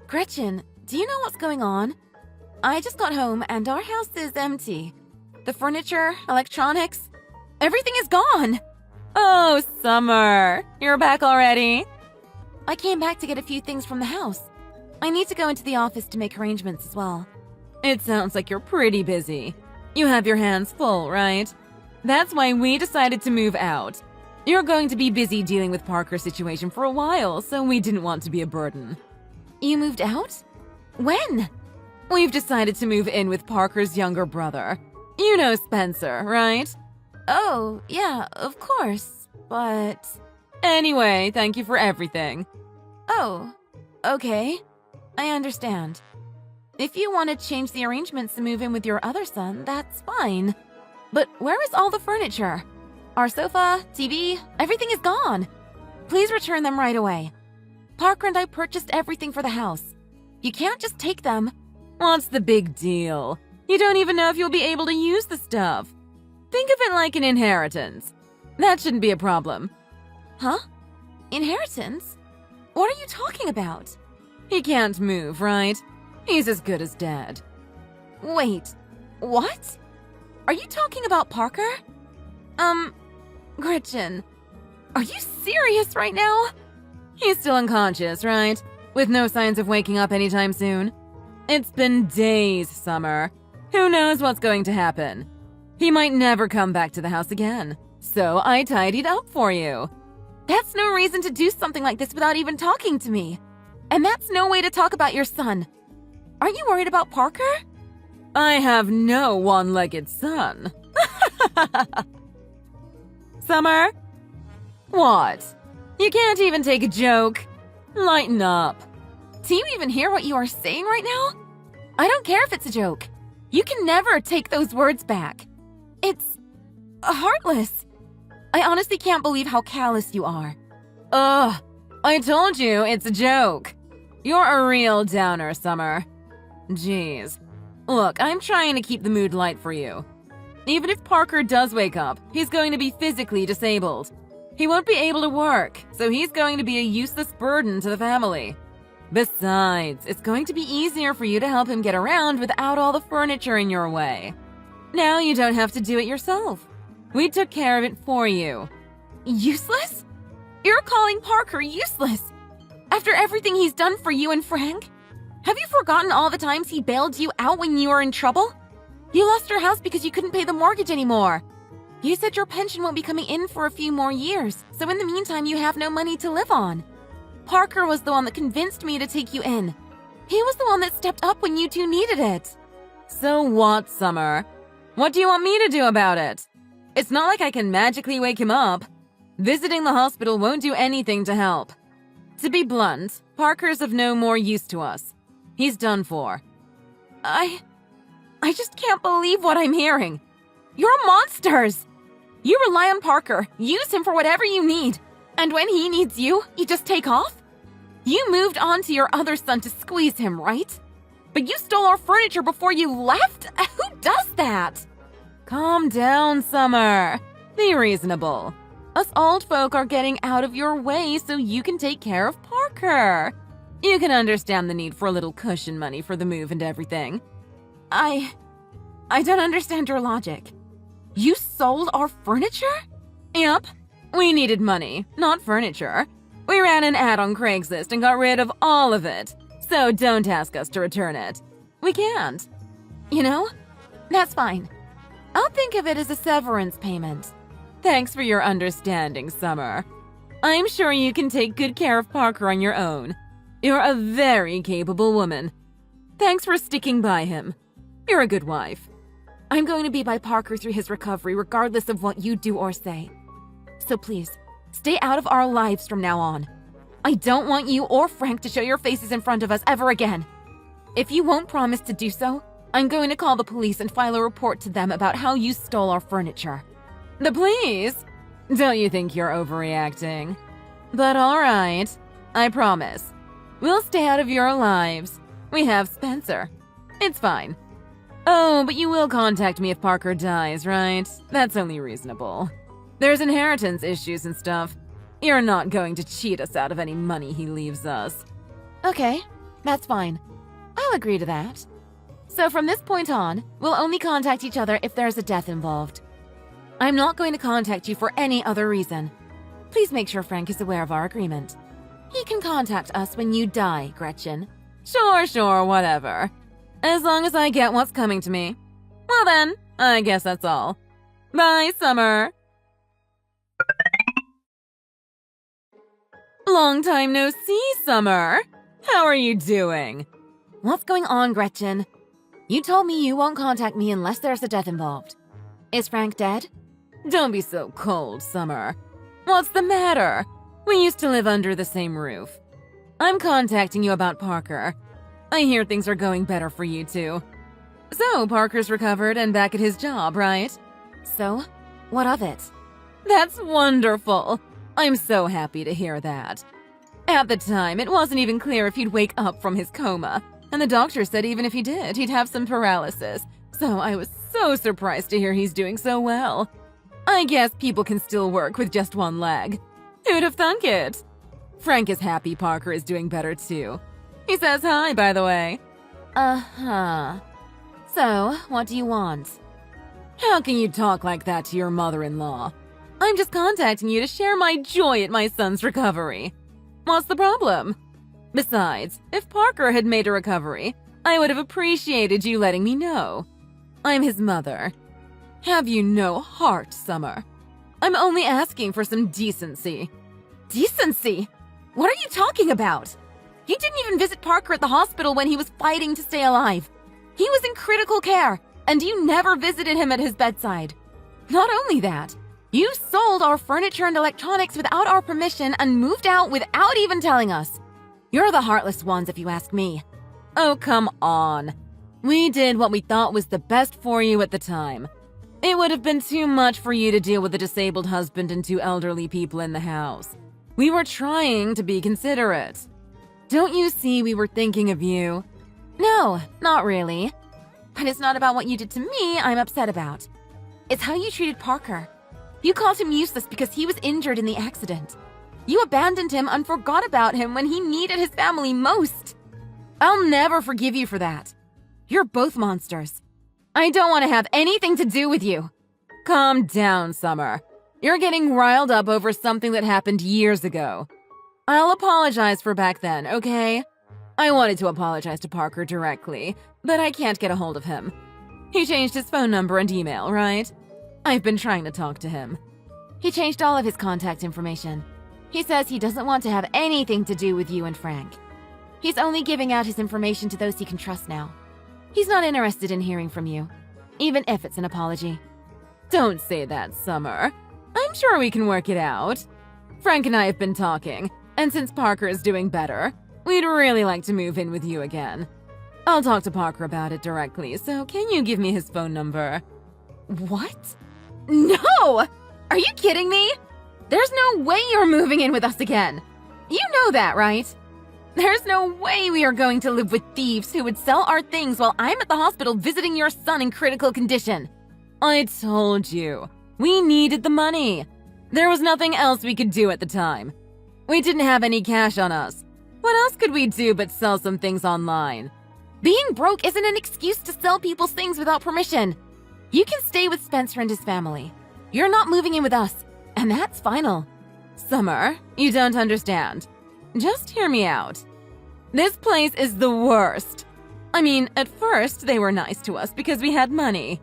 Gretchen, do you know what's going on? I just got home and our house is empty. The furniture, electronics, everything is gone. Oh, Summer, you're back already? I came back to get a few things from the house. I need to go into the office to make arrangements as well. It sounds like you're pretty busy. You have your hands full, right? That's why we decided to move out. You're going to be busy dealing with Parker's situation for a while, so we didn't want to be a burden. You moved out? When? We've decided to move in with Parker's younger brother. You know Spencer, right? Oh, yeah, of course, but... Anyway, thank you for everything. Oh, okay. I understand. If you want to change the arrangements to move in with your other son, that's fine. But where is all the furniture? Our sofa, TV, everything is gone. Please return them right away. Parker and I purchased everything for the house. You can't just take them. What's the big deal? You don't even know if you'll be able to use the stuff. Think of it like an inheritance. That shouldn't be a problem. Huh? Inheritance? What are you talking about? He can't move, right? He's as good as dead. Wait, what? Are you talking about Parker? Gretchen, are you serious right now? He's still unconscious, right? With no signs of waking up anytime soon. It's been days, Summer. Who knows what's going to happen? He might never come back to the house again. So I tidied up for you. That's no reason to do something like this without even talking to me. And that's no way to talk about your son. Aren't you worried about Parker? I have no one-legged son. Summer? What? You can't even take a joke. Lighten up. Do you even hear what you are saying right now? I don't care if it's a joke. You can never take those words back. It's heartless. I honestly can't believe how callous you are. Ugh, I told you it's a joke. You're a real downer, Summer. Jeez. Look, I'm trying to keep the mood light for you. Even if Parker does wake up, he's going to be physically disabled. He won't be able to work, so he's going to be a useless burden to the family. Besides, it's going to be easier for you to help him get around without all the furniture in your way. Now you don't have to do it yourself. We took care of it for you. Useless? You're calling Parker useless? After everything he's done for you and Frank? Have you forgotten all the times he bailed you out when you were in trouble? You lost your house because you couldn't pay the mortgage anymore. You said your pension won't be coming in for a few more years, so in the meantime you have no money to live on. Parker was the one that convinced me to take you in. He was the one that stepped up when you two needed it. So what, Summer? What do you want me to do about it? It's not like I can magically wake him up. Visiting the hospital won't do anything to help. To be blunt, Parker's of no more use to us. He's done for. I just can't believe what I'm hearing. You're monsters! You rely on Parker, use him for whatever you need, and when he needs you, you just take off? You moved on to your other son to squeeze him, right? But you stole our furniture before you left? Who does that? Calm down, Summer. Be reasonable. Us old folk are getting out of your way so you can take care of Parker. You can understand the need for a little cushion money for the move and everything. I don't understand your logic. You sold our furniture? Yep. We needed money, not furniture. We ran an ad on Craigslist and got rid of all of it. So don't ask us to return it. We can't. You know? That's fine. I'll think of it as a severance payment. Thanks for your understanding, Summer. I'm sure you can take good care of Parker on your own. You're a very capable woman. Thanks for sticking by him. You're a good wife. I'm going to be by Parker through his recovery regardless of what you do or say. So please, stay out of our lives from now on. I don't want you or Frank to show your faces in front of us ever again. If you won't promise to do so, I'm going to call the police and file a report to them about how you stole our furniture. The police? Don't you think you're overreacting? But all right, I promise. We'll stay out of your lives. We have Spencer. It's fine. Oh, but you will contact me if Parker dies, right? That's only reasonable. There's inheritance issues and stuff. You're not going to cheat us out of any money he leaves us. Okay, that's fine. I'll agree to that. So from this point on, we'll only contact each other if there's a death involved. I'm not going to contact you for any other reason. Please make sure Frank is aware of our agreement. He can contact us when you die, Gretchen. Sure, whatever. As long as I get what's coming to me. Well then, I guess that's all. Bye, Summer. Long time no see, Summer. How are you doing? What's going on, Gretchen? You told me you won't contact me unless there's a death involved. Is Frank dead? Don't be so cold, Summer. What's the matter? We used to live under the same roof. I'm contacting you about Parker. I hear things are going better for you two. So, Parker's recovered and back at his job, right? So, what of it? That's wonderful. I'm so happy to hear that. At the time, it wasn't even clear if he'd wake up from his coma, and the doctor said even if he did, he'd have some paralysis. So I was so surprised to hear he's doing so well. I guess people can still work with just one leg. Who'd have thunk it? Frank is happy Parker is doing better too. He says hi, by the way. Uh-huh. So, what do you want? How can you talk like that to your mother-in-law? I'm just contacting you to share my joy at my son's recovery. What's the problem? Besides, if Parker had made a recovery, I would have appreciated you letting me know. I'm his mother. Have you no heart, Summer? I'm only asking for some decency. Decency? What are you talking about? You didn't even visit Parker at the hospital when he was fighting to stay alive. He was in critical care, and you never visited him at his bedside. Not only that, you sold our furniture and electronics without our permission and moved out without even telling us. You're the heartless ones, if you ask me. Oh, come on. We did what we thought was the best for you at the time. It would have been too much for you to deal with a disabled husband and two elderly people in the house. We were trying to be considerate. Don't you see we were thinking of you? No, not really. But it's not about what you did to me I'm upset about. It's how you treated Parker. You called him useless because he was injured in the accident. You abandoned him and forgot about him when he needed his family most. I'll never forgive you for that. You're both monsters. I don't want to have anything to do with you. Calm down, Summer. You're getting riled up over something that happened years ago. I'll apologize for back then, okay? I wanted to apologize to Parker directly, but I can't get a hold of him. He changed his phone number and email, right? I've been trying to talk to him. He changed all of his contact information. He says he doesn't want to have anything to do with you and Frank. He's only giving out his information to those he can trust now. He's not interested in hearing from you, even if it's an apology. Don't say that, Summer. I'm sure we can work it out. Frank and I have been talking, and since Parker is doing better, we'd really like to move in with you again. I'll talk to Parker about it directly, so can you give me his phone number? What? No! Are you kidding me? There's no way you're moving in with us again. You know that, right? There's no way we are going to live with thieves who would sell our things while I'm at the hospital visiting your son in critical condition. I told you. We needed the money. There was nothing else we could do at the time. We didn't have any cash on us. What else could we do but sell some things online? Being broke isn't an excuse to sell people's things without permission. You can stay with Spencer and his family. You're not moving in with us, and that's final. Summer, you don't understand. Just hear me out. This place is the worst. I mean, at first they were nice to us because we had money.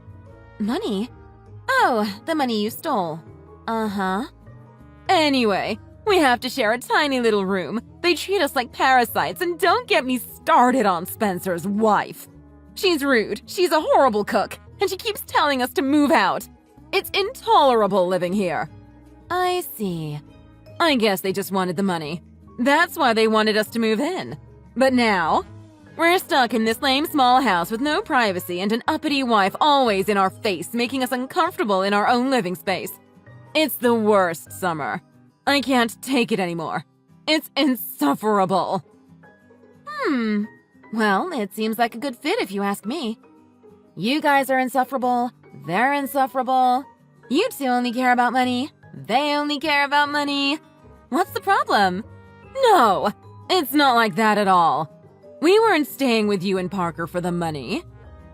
Money? Oh, the money you stole. Uh-huh. Anyway, we have to share a tiny little room. They treat us like parasites, and don't get me started on Spencer's wife. She's rude, she's a horrible cook, and she keeps telling us to move out. It's intolerable living here. I see. I guess they just wanted the money. That's why they wanted us to move in. But now, we're stuck in this lame small house with no privacy and an uppity wife always in our face, making us uncomfortable in our own living space. It's the worst, Summer. I can't take it anymore. It's insufferable. Well, it seems like a good fit if you ask me. You guys are insufferable. They're insufferable. You two only care about money. They only care about money. What's the problem? No, it's not like that at all. We weren't staying with you and Parker for the money.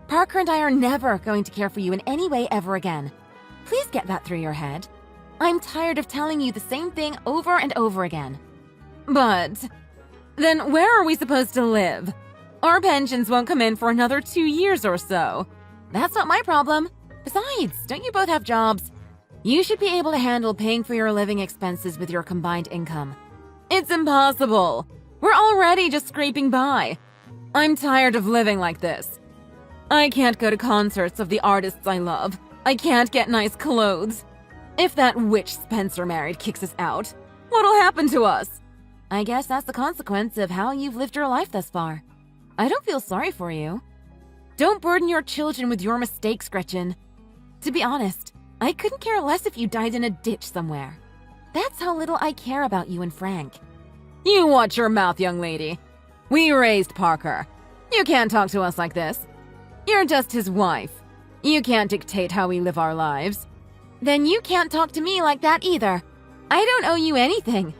Parker and I are never going to care for you in any way ever again. Please get that through your head. I'm tired of telling you the same thing over and over again. But then where are we supposed to live? Our pensions won't come in for another 2 years or so. That's not my problem. Besides, don't you both have jobs? You should be able to handle paying for your living expenses with your combined income. It's impossible. We're already just scraping by. I'm tired of living like this. I can't go to concerts of the artists I love. I can't get nice clothes. If that witch Spencer married kicks us out, what'll happen to us? I guess that's the consequence of how you've lived your life thus far. I don't feel sorry for you. Don't burden your children with your mistakes, Gretchen. To be honest, I couldn't care less if you died in a ditch somewhere. That's how little I care about you and Frank. You watch your mouth, young lady. We raised Parker. You can't talk to us like this. You're just his wife. You can't dictate how we live our lives. Then you can't talk to me like that either. I don't owe you anything.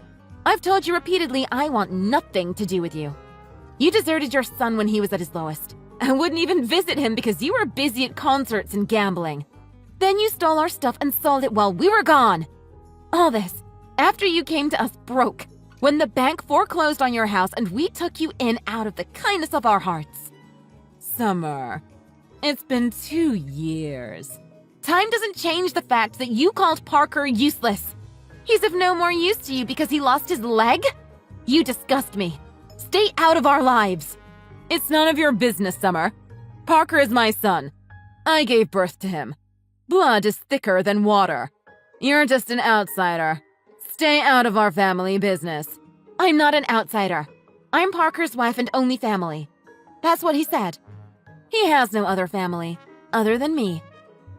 I've told you repeatedly I want nothing to do with you. You deserted your son when he was at his lowest. I wouldn't even visit him because you were busy at concerts and gambling. Then you stole our stuff and sold it while we were gone. All this after you came to us broke, when the bank foreclosed on your house and we took you in out of the kindness of our hearts. Summer, it's been 2 years. Time doesn't change the fact that you called Parker useless. He's of no more use to you because he lost his leg? You disgust me. Stay out of our lives. It's none of your business, Summer. Parker is my son. I gave birth to him. Blood is thicker than water. You're just an outsider. Stay out of our family business. I'm not an outsider. I'm Parker's wife and only family. That's what he said. He has no other family, other than me.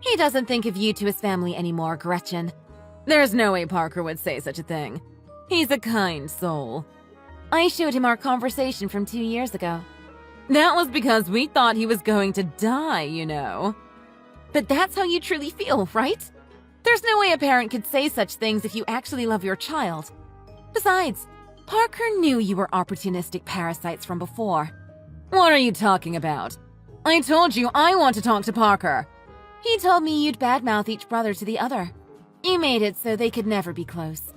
He doesn't think of you two as family anymore, Gretchen. There's no way Parker would say such a thing. He's a kind soul. I showed him our conversation from 2 years ago. That was because we thought he was going to die, you know. But that's how you truly feel, right? There's no way a parent could say such things if you actually love your child. Besides, Parker knew you were opportunistic parasites from before. What are you talking about? I told you I want to talk to Parker. He told me you'd badmouth each brother to the other. You made it so they could never be close.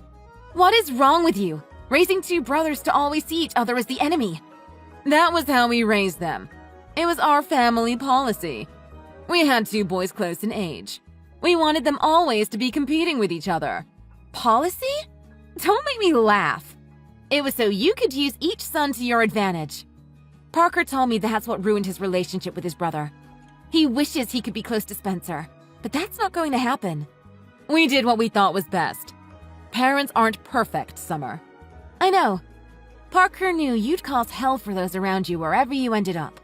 What is wrong with you? Raising 2 brothers to always see each other as the enemy. That was how we raised them. It was our family policy. We had 2 boys close in age. We wanted them always to be competing with each other. Policy? Don't make me laugh. It was so you could use each son to your advantage. Parker told me that's what ruined his relationship with his brother. He wishes he could be close to Spencer, but that's not going to happen. We did what we thought was best. Parents aren't perfect, Summer. I know. Parker knew you'd cause hell for those around you wherever you ended up.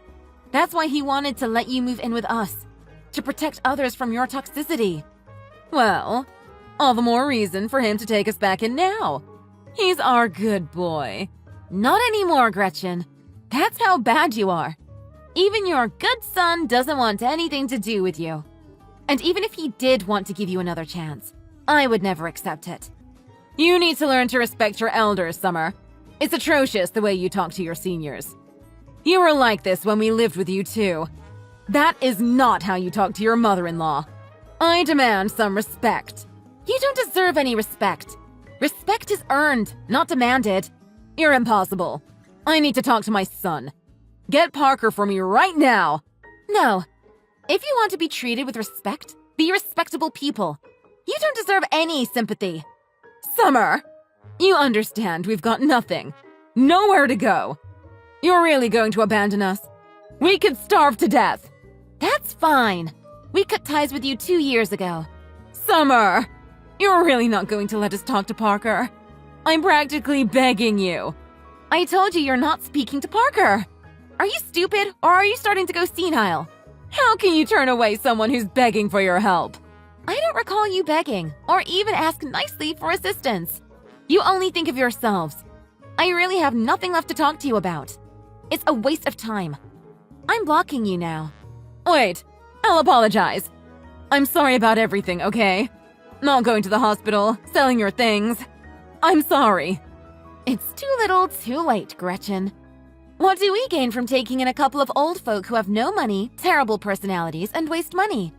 That's why he wanted to let you move in with us, to protect others from your toxicity. Well, all the more reason for him to take us back in now. He's our good boy. Not anymore, Gretchen. That's how bad you are. Even your good son doesn't want anything to do with you. And even if he did want to give you another chance, I would never accept it. You need to learn to respect your elders, Summer. It's atrocious the way you talk to your seniors. You were like this when we lived with you too. That is not how you talk to your mother-in-law. I demand some respect. You don't deserve any respect. Respect is earned, not demanded. You're impossible. I need to talk to my son. Get Parker for me right now. No. If you want to be treated with respect, be respectable people. You don't deserve any sympathy. Summer, you understand we've got nothing. Nowhere to go. You're really going to abandon us? We could starve to death. That's fine. We cut ties with you 2 years ago. Summer, you're really not going to let us talk to Parker. I'm practically begging you. I told you you're not speaking to Parker. Are you stupid or are you starting to go senile? How can you turn away someone who's begging for your help? I don't recall you begging or even ask nicely for assistance. You only think of yourselves. I really have nothing left to talk to you about. It's a waste of time. I'm blocking you now. Wait, I'll apologize. I'm sorry about everything, okay? Not going to the hospital, selling your things. I'm sorry. It's too little, too late, Gretchen. What do we gain from taking in a couple of old folk who have no money, terrible personalities, and waste money?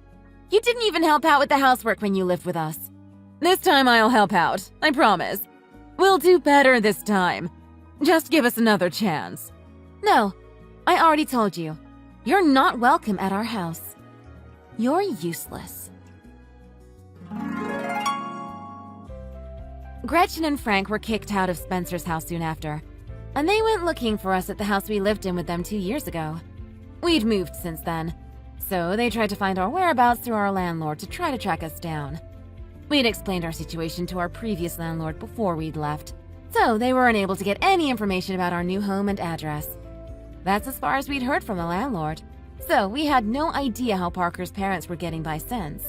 You didn't even help out with the housework when you lived with us. This time I'll help out, I promise. We'll do better this time. Just give us another chance. No, I already told you. You're not welcome at our house. You're useless. Gretchen and Frank were kicked out of Spencer's house soon after, and they went looking for us at the house we lived in with them 2 years ago. We'd moved since then, so they tried to find our whereabouts through our landlord to try to track us down. We'd explained our situation to our previous landlord before we'd left, so they weren't able to get any information about our new home and address. That's as far as we'd heard from the landlord, so we had no idea how Parker's parents were getting by since.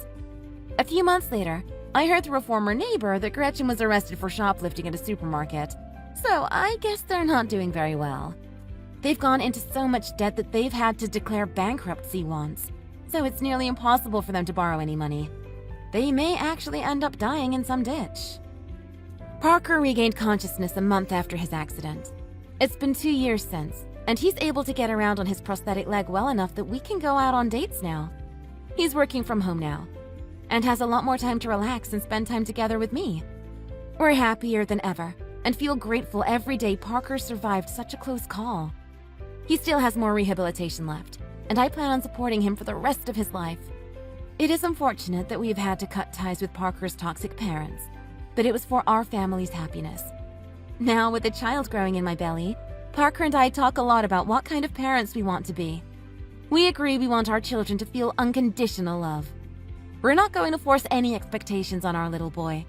A few months later, I heard through a former neighbor that Gretchen was arrested for shoplifting at a supermarket, so I guess they're not doing very well. They've gone into so much debt that they've had to declare bankruptcy once, so it's nearly impossible for them to borrow any money. They may actually end up dying in some ditch. Parker regained consciousness a month after his accident. It's been 2 years since, and he's able to get around on his prosthetic leg well enough that we can go out on dates now. He's working from home now, and has a lot more time to relax and spend time together with me. We're happier than ever, and feel grateful every day Parker survived such a close call. He still has more rehabilitation left, and I plan on supporting him for the rest of his life. It is unfortunate that we've had to cut ties with Parker's toxic parents, but it was for our family's happiness. Now, with a child growing in my belly, Parker and I talk a lot about what kind of parents we want to be. We agree we want our children to feel unconditional love. We're not going to force any expectations on our little boy.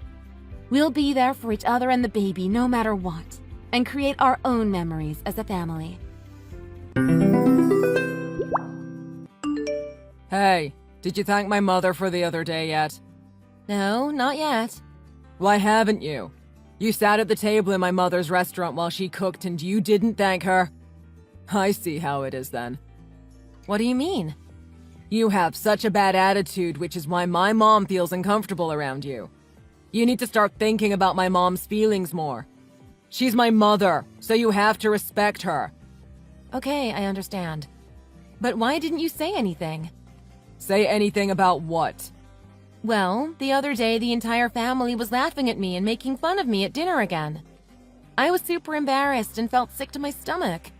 We'll be there for each other and the baby no matter what, and create our own memories as a family. Hey, did you thank my mother for the other day yet? No, not yet. Why haven't you? You sat at the table in my mother's restaurant while she cooked and you didn't thank her? I see how it is then. What do you mean? You have such a bad attitude, which is why my mom feels uncomfortable around you. You need to start thinking about my mom's feelings more. She's my mother, so you have to respect her. Okay, I understand. But why didn't you say anything? Say anything about what? Well, the other day the entire family was laughing at me and making fun of me at dinner again. I was super embarrassed and felt sick to my stomach.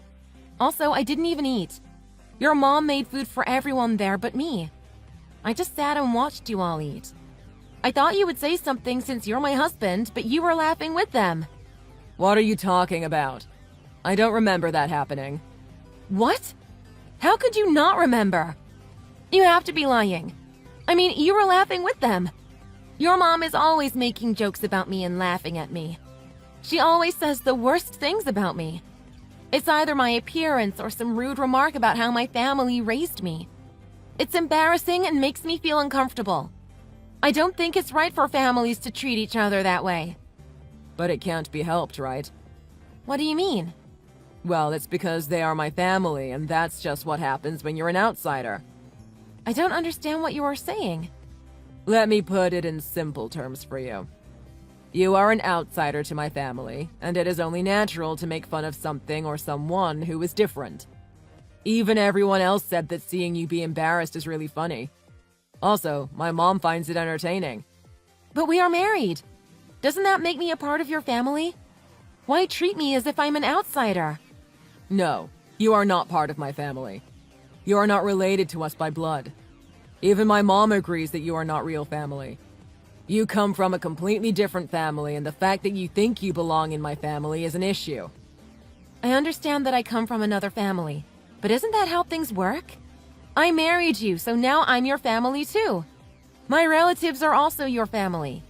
Also, I didn't even eat. Your mom made food for everyone there but me. I just sat and watched you all eat. I thought you would say something since you're my husband, but you were laughing with them. What are you talking about? I don't remember that happening. What? How could you not remember? You have to be lying. I mean, you were laughing with them. Your mom is always making jokes about me and laughing at me. She always says the worst things about me. It's either my appearance or some rude remark about how my family raised me. It's embarrassing and makes me feel uncomfortable. I don't think it's right for families to treat each other that way. But it can't be helped, right? What do you mean? Well, it's because they are my family, and that's just what happens when you're an outsider. I don't understand what you are saying. Let me put it in simple terms for you. You are an outsider to my family, and it is only natural to make fun of something or someone who is different. Even everyone else said that seeing you be embarrassed is really funny. Also, my mom finds it entertaining. But we are married. Doesn't that make me a part of your family? Why treat me as if I'm an outsider? No, you are not part of my family. You are not related to us by blood. Even my mom agrees that you are not real family. You come from a completely different family, and the fact that you think you belong in my family is an issue. I understand that I come from another family, but isn't that how things work? I married you, so now I'm your family too. My relatives are also your family.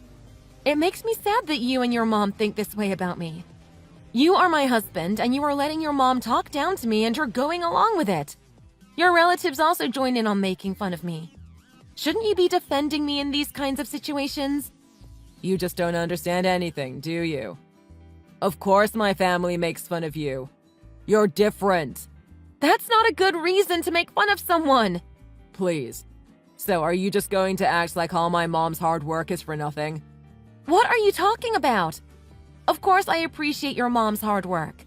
It makes me sad that you and your mom think this way about me. You are my husband, and you are letting your mom talk down to me, and you're going along with it. Your relatives also join in on making fun of me. Shouldn't you be defending me in these kinds of situations? You just don't understand anything, do you? Of course my family makes fun of you. You're different. That's not a good reason to make fun of someone. Please, So are you just going to act like all my mom's hard work is for nothing? What are you talking about? Of course, I appreciate your mom's hard work.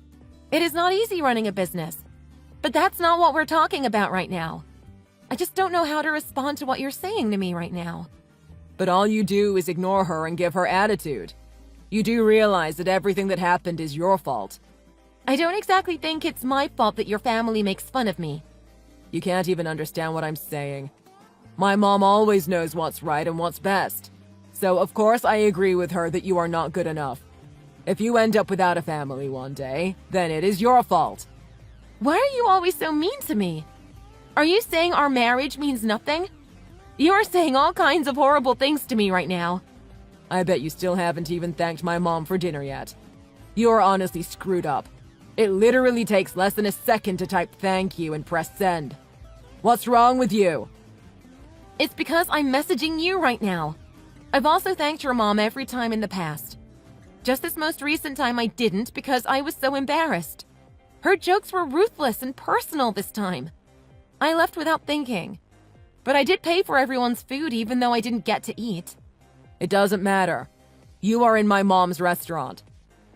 It is not easy running a business. But that's not what we're talking about right now. I just don't know how to respond to what you're saying to me right now. But all you do is ignore her and give her attitude. You do realize that everything that happened is your fault. I don't exactly think it's my fault that your family makes fun of me. You can't even understand what I'm saying. My mom always knows what's right and what's best. So of course I agree with her that you are not good enough. If you end up without a family one day, then it is your fault. Why are you always so mean to me? Are you saying our marriage means nothing? You are saying all kinds of horrible things to me right now. I bet you still haven't even thanked my mom for dinner yet. You are honestly screwed up. It literally takes less than a second to type thank you and press send. What's wrong with you? It's because I'm messaging you right now. I've also thanked your mom every time in the past. Just this most recent time I didn't because I was so embarrassed. Her jokes were ruthless and personal this time. I left without thinking. But I did pay for everyone's food even though I didn't get to eat. It doesn't matter. You are in my mom's restaurant.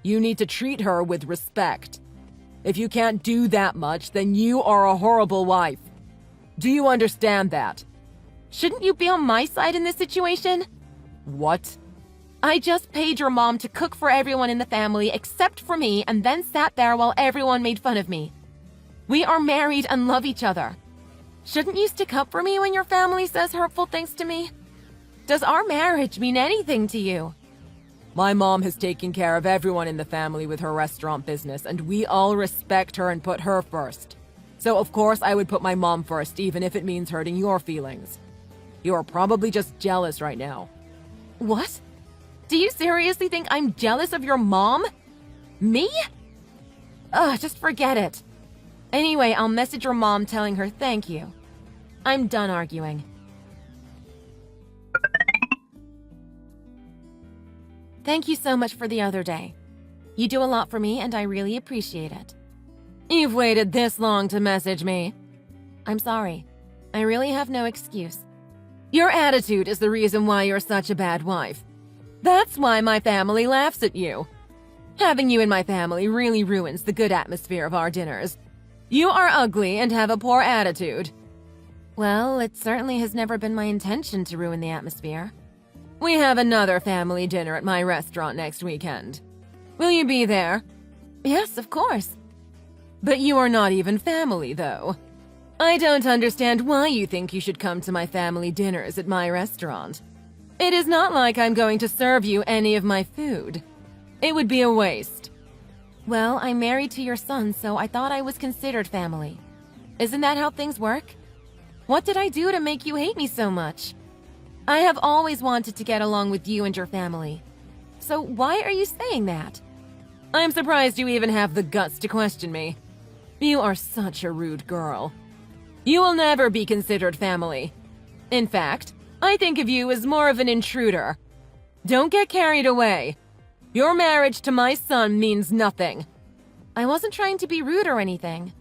You need to treat her with respect. If you can't do that much, then you are a horrible wife. Do you understand that? Shouldn't you be on my side in this situation? What? I just paid your mom to cook for everyone in the family except for me and then sat there while everyone made fun of me. We are married and love each other. Shouldn't you stick up for me when your family says hurtful things to me? Does our marriage mean anything to you? My mom has taken care of everyone in the family with her restaurant business, and we all respect her and put her first. So of course I would put my mom first, even if it means hurting your feelings. You are probably just jealous right now. What? Do you seriously think I'm jealous of your mom? Me? Ugh, just forget it. Anyway, I'll message your mom telling her thank you. I'm done arguing. Thank you so much for the other day. You do a lot for me and I really appreciate it. You've waited this long to message me. I'm sorry. I really have no excuse. Your attitude is the reason why you're such a bad wife. That's why my family laughs at you. Having you in my family really ruins the good atmosphere of our dinners. You are ugly and have a poor attitude. Well, it certainly has never been my intention to ruin the atmosphere. We have another family dinner at my restaurant next weekend. Will you be there? Yes, of course. But you are not even family, though. I don't understand why you think you should come to my family dinners at my restaurant. It is not like I'm going to serve you any of my food. It would be a waste. Well, I'm married to your son, so I thought I was considered family. Isn't that how things work? What did I do to make you hate me so much? I have always wanted to get along with you and your family. So why are you saying that? I'm surprised you even have the guts to question me. You are such a rude girl. You will never be considered family. In fact, I think of you as more of an intruder. Don't get carried away. Your marriage to my son means nothing. I wasn't trying to be rude or anything.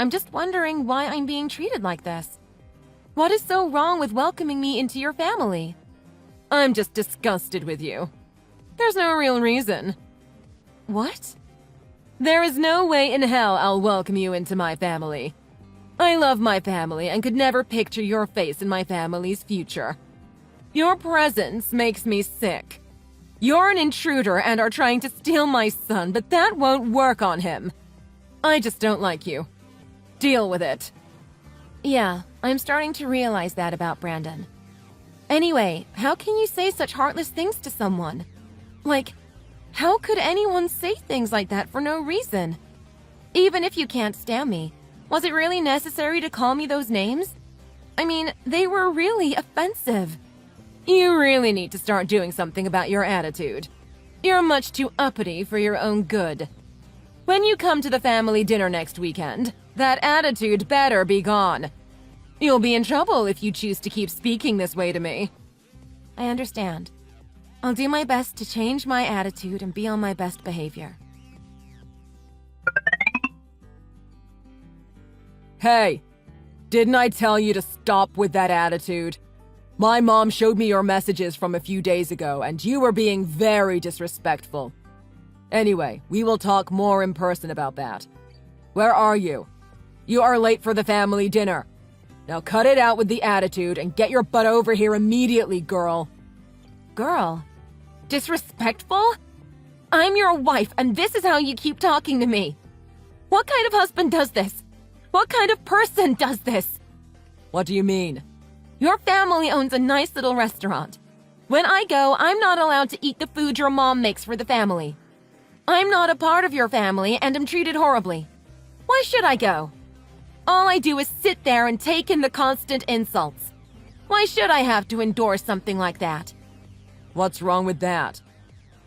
I'm just wondering why I'm being treated like this. What is so wrong with welcoming me into your family? I'm just disgusted with you. There's no real reason. What? There is no way in hell I'll welcome you into my family. I love my family and could never picture your face in my family's future. Your presence makes me sick. You're an intruder and are trying to steal my son, but that won't work on him. I just don't like you. Deal with it. Yeah, I'm starting to realize that about Brandon. Anyway, how can you say such heartless things to someone? Like, how could anyone say things like that for no reason? Even if you can't stand me, was it really necessary to call me those names? I mean, they were really offensive. You really need to start doing something about your attitude. You're much too uppity for your own good. When you come to the family dinner next weekend, that attitude better be gone. You'll be in trouble if you choose to keep speaking this way to me. I understand. I'll do my best to change my attitude and be on my best behavior. Hey, didn't I tell you to stop with that attitude? My mom showed me your messages from a few days ago, and you were being very disrespectful. Anyway, we will talk more in person about that. Where are you? You are late for the family dinner. Now cut it out with the attitude and get your butt over here immediately, girl. Girl? Disrespectful? I'm your wife, and this is how you keep talking to me. What kind of husband does this? What kind of person does this? What do you mean? Your family owns a nice little restaurant. When I go, I'm not allowed to eat the food your mom makes for the family. I'm not a part of your family and am treated horribly. Why should I go? All I do is sit there and take in the constant insults. Why should I have to endure something like that? What's wrong with that?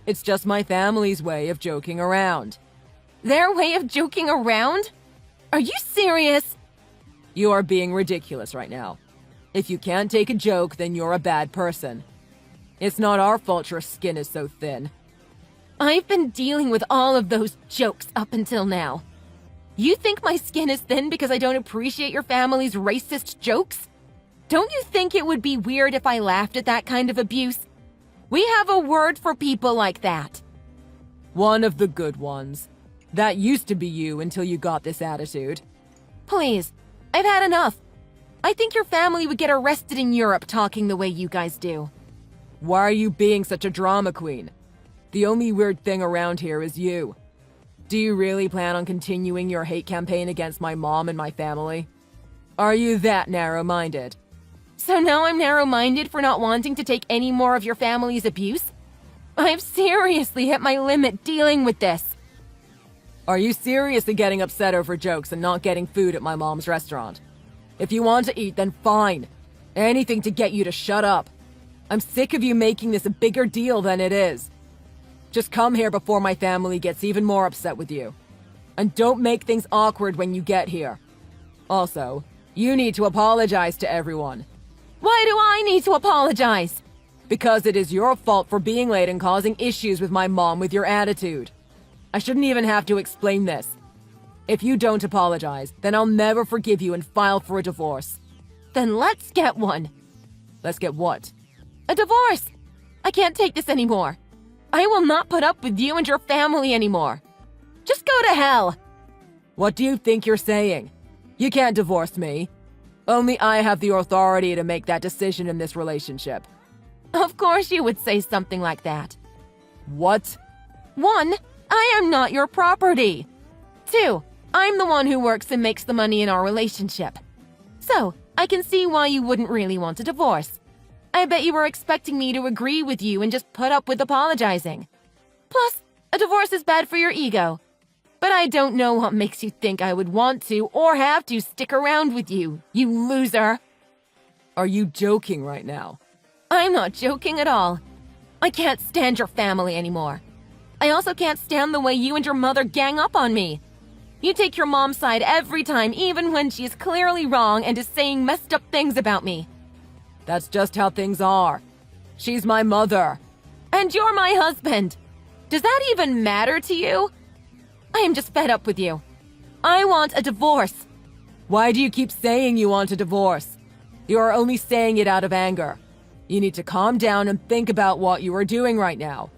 It's just my family's way of joking around. Their way of joking around? Are you serious? You are being ridiculous right now. If you can't take a joke, then you're a bad person. It's not our fault your skin is so thin. I've been dealing with all of those jokes up until now. You think my skin is thin because I don't appreciate your family's racist jokes? Don't you think it would be weird if I laughed at that kind of abuse? We have a word for people like that. One of the good ones. That used to be you until you got this attitude. Please, I've had enough. I think your family would get arrested in Europe talking the way you guys do. Why are you being such a drama queen? The only weird thing around here is you. Do you really plan on continuing your hate campaign against my mom and my family? Are you that narrow-minded? So now I'm narrow-minded for not wanting to take any more of your family's abuse? I've seriously hit my limit dealing with this. Are you seriously getting upset over jokes and not getting food at my mom's restaurant? If you want to eat, then fine. Anything to get you to shut up. I'm sick of you making this a bigger deal than it is. Just come here before my family gets even more upset with you. And don't make things awkward when you get here. Also, you need to apologize to everyone. Why do I need to apologize? Because it is your fault for being late and causing issues with my mom with your attitude. I shouldn't even have to explain this. If you don't apologize, then I'll never forgive you and file for a divorce. Then let's get one. Let's get what? A divorce! I can't take this anymore. I will not put up with you and your family anymore. Just go to hell! What do you think you're saying? You can't divorce me. Only I have the authority to make that decision in this relationship. Of course you would say something like that. What? 1, I am not your property. 2, I'm the one who works and makes the money in our relationship. So, I can see why you wouldn't really want a divorce. I bet you were expecting me to agree with you and just put up with apologizing. Plus, a divorce is bad for your ego. But I don't know what makes you think I would want to or have to stick around with you, you loser. Are you joking right now? I'm not joking at all. I can't stand your family anymore. I also can't stand the way you and your mother gang up on me. You take your mom's side every time, even when she is clearly wrong and is saying messed up things about me. That's just how things are. She's my mother. And you're my husband. Does that even matter to you? I am just fed up with you. I want a divorce. Why do you keep saying you want a divorce? You are only saying it out of anger. You need to calm down and think about what you are doing right now.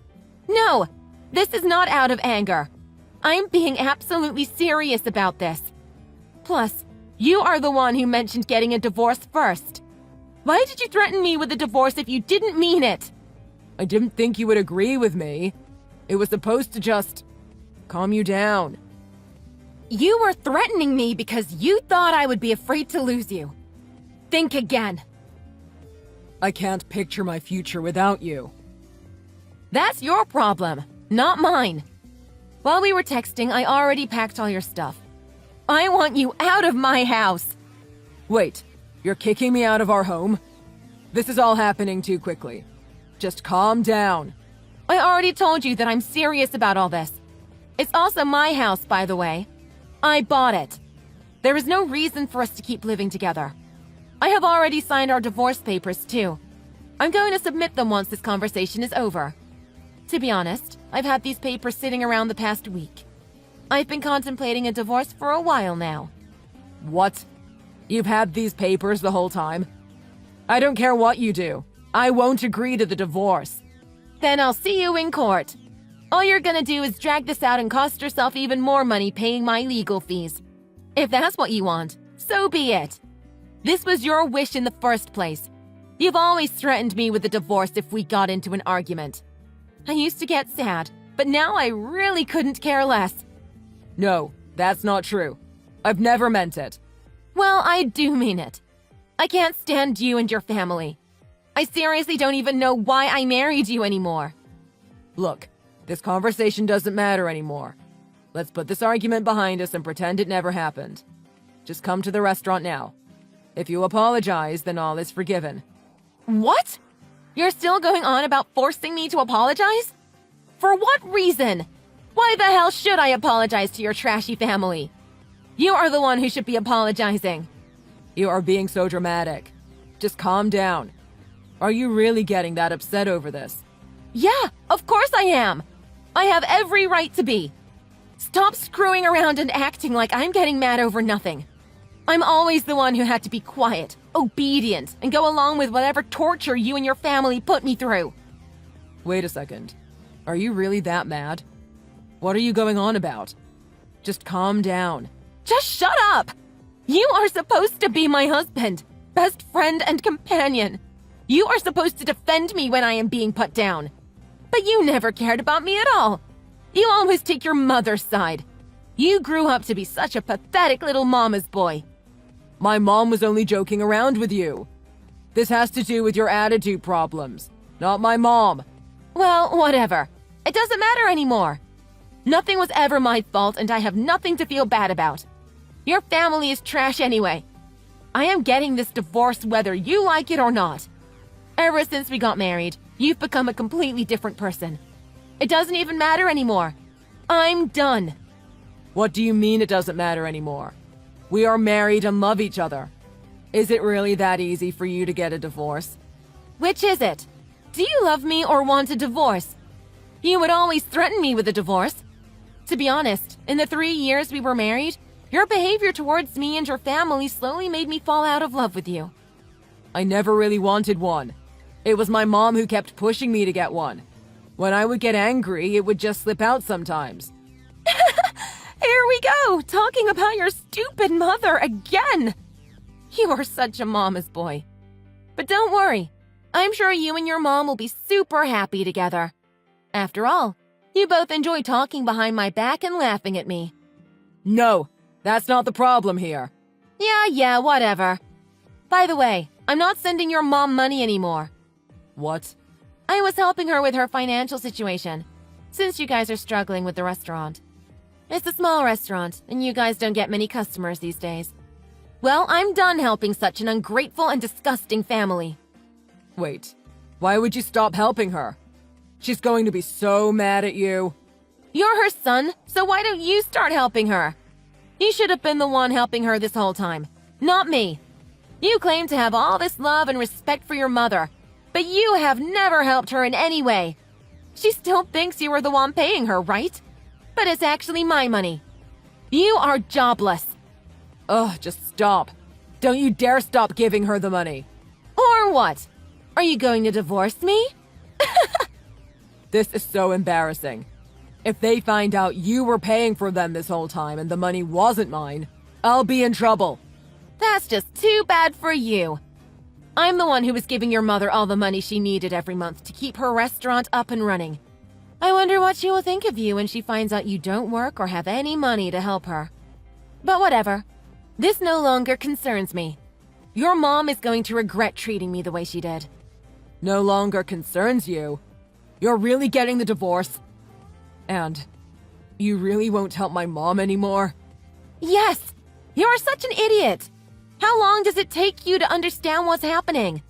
No, this is not out of anger. I'm being absolutely serious about this. Plus, you are the one who mentioned getting a divorce first. Why did you threaten me with a divorce if you didn't mean it? I didn't think you would agree with me. It was supposed to just calm you down. You were threatening me because you thought I would be afraid to lose you. Think again. I can't picture my future without you. That's your problem, not mine. While we were texting, I already packed all your stuff. I want you out of my house. Wait, you're kicking me out of our home? This is all happening too quickly. Just calm down. I already told you that I'm serious about all this. It's also my house, by the way. I bought it. There is no reason for us to keep living together. I have already signed our divorce papers, too. I'm going to submit them once this conversation is over. To be honest, I've had these papers sitting around the past week. I've been contemplating a divorce for a while now. What? You've had these papers the whole time? I don't care what you do. I won't agree to the divorce. Then I'll see you in court. All you're gonna do is drag this out and cost yourself even more money paying my legal fees. If that's what you want, so be it. This was your wish in the first place. You've always threatened me with a divorce if we got into an argument. I used to get sad, but now I really couldn't care less. No, that's not true. I've never meant it. Well, I do mean it. I can't stand you and your family. I seriously don't even know why I married you anymore. Look, this conversation doesn't matter anymore. Let's put this argument behind us and pretend it never happened. Just come to the restaurant now. If you apologize, then all is forgiven. What? You're still going on about forcing me to apologize? For what reason? Why the hell should I apologize to your trashy family? You are the one who should be apologizing. You are being so dramatic. Just calm down. Are you really getting that upset over this? Yeah, of course I am. I have every right to be. Stop screwing around and acting like I'm getting mad over nothing. I'm always the one who had to be quiet, obedient, and go along with whatever torture you and your family put me through. Wait a second. Are you really that mad? What are you going on about? Just calm down. Just shut up! You are supposed to be my husband, best friend and companion. You are supposed to defend me when I am being put down. But you never cared about me at all. You always take your mother's side. You grew up to be such a pathetic little mama's boy. My mom was only joking around with you. This has to do with your attitude problems, not my mom. Well, whatever. It doesn't matter anymore. Nothing was ever my fault, and I have nothing to feel bad about. Your family is trash anyway. I am getting this divorce whether you like it or not. Ever since we got married, you've become a completely different person. It doesn't even matter anymore. I'm done. What do you mean it doesn't matter anymore? We are married and love each other. Is it really that easy for you to get a divorce? Which is it? Do you love me or want a divorce? You would always threaten me with a divorce. To be honest, in the 3 years we were married, your behavior towards me and your family slowly made me fall out of love with you. I never really wanted one. It was my mom who kept pushing me to get one. When I would get angry, it would just slip out sometimes. Here we go, talking about your stupid mother again. You are such a mama's boy. But don't worry, I'm sure you and your mom will be super happy together. After all, you both enjoy talking behind my back and laughing at me. No, that's not the problem here. Yeah, whatever. By the way, I'm not sending your mom money anymore. What? I was helping her with her financial situation, since you guys are struggling with the restaurant. It's a small restaurant, and you guys don't get many customers these days. Well, I'm done helping such an ungrateful and disgusting family. Wait, why would you stop helping her? She's going to be so mad at you. You're her son, so why don't you start helping her? You should have been the one helping her this whole time, not me. You claim to have all this love and respect for your mother, but you have never helped her in any way. She still thinks you were the one paying her, right? But it's actually my money. You are jobless. Ugh, just stop. Don't you dare stop giving her the money. Or what? Are you going to divorce me? This is so embarrassing. If they find out you were paying for them this whole time and the money wasn't mine, I'll be in trouble. That's just too bad for you. I'm the one who was giving your mother all the money she needed every month to keep her restaurant up and running. I wonder what she will think of you when she finds out you don't work or have any money to help her. But whatever. This no longer concerns me. Your mom is going to regret treating me the way she did. No longer concerns you. You're really getting the divorce. And you really won't help my mom anymore? Yes! You're such an idiot! How long does it take you to understand what's happening?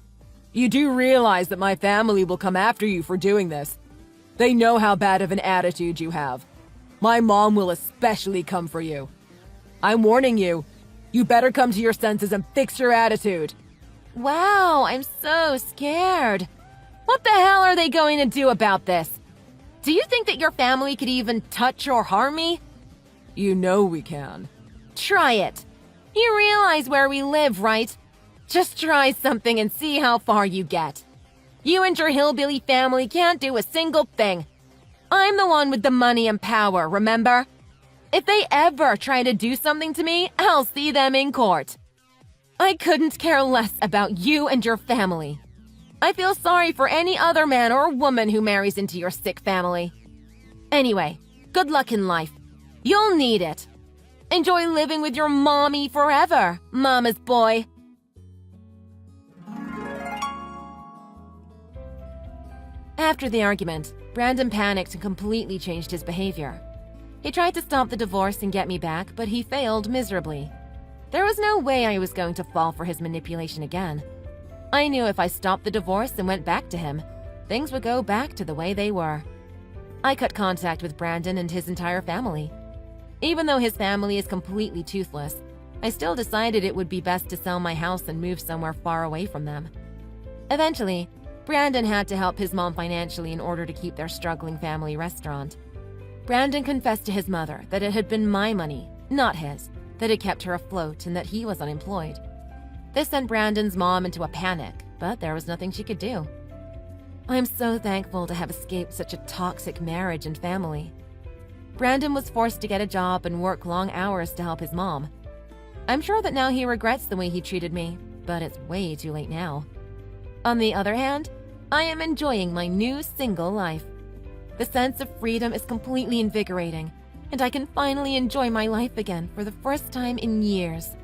You do realize that my family will come after you for doing this. They know how bad of an attitude you have. My mom will especially come for you. I'm warning you. You better come to your senses and fix your attitude. Wow, I'm so scared. What the hell are they going to do about this? Do you think that your family could even touch or harm me? You know we can. Try it. You realize where we live, right? Just try something and see how far you get. You and your hillbilly family can't do a single thing. I'm the one with the money and power, remember? If they ever try to do something to me, I'll see them in court. I couldn't care less about you and your family. I feel sorry for any other man or woman who marries into your sick family. Anyway, good luck in life. You'll need it. Enjoy living with your mommy forever, mama's boy. After the argument, Brandon panicked and completely changed his behavior. He tried to stop the divorce and get me back, but he failed miserably. There was no way I was going to fall for his manipulation again. I knew if I stopped the divorce and went back to him, things would go back to the way they were. I cut contact with Brandon and his entire family. Even though his family is completely toothless, I still decided it would be best to sell my house and move somewhere far away from them. Eventually, Brandon had to help his mom financially in order to keep their struggling family restaurant. Brandon confessed to his mother that it had been my money, not his, that had kept her afloat and that he was unemployed. This sent Brandon's mom into a panic, but there was nothing she could do. I am so thankful to have escaped such a toxic marriage and family. Brandon was forced to get a job and work long hours to help his mom. I'm sure that now he regrets the way he treated me, but it's way too late now. On the other hand, I am enjoying my new single life. The sense of freedom is completely invigorating, and I can finally enjoy my life again for the first time in years.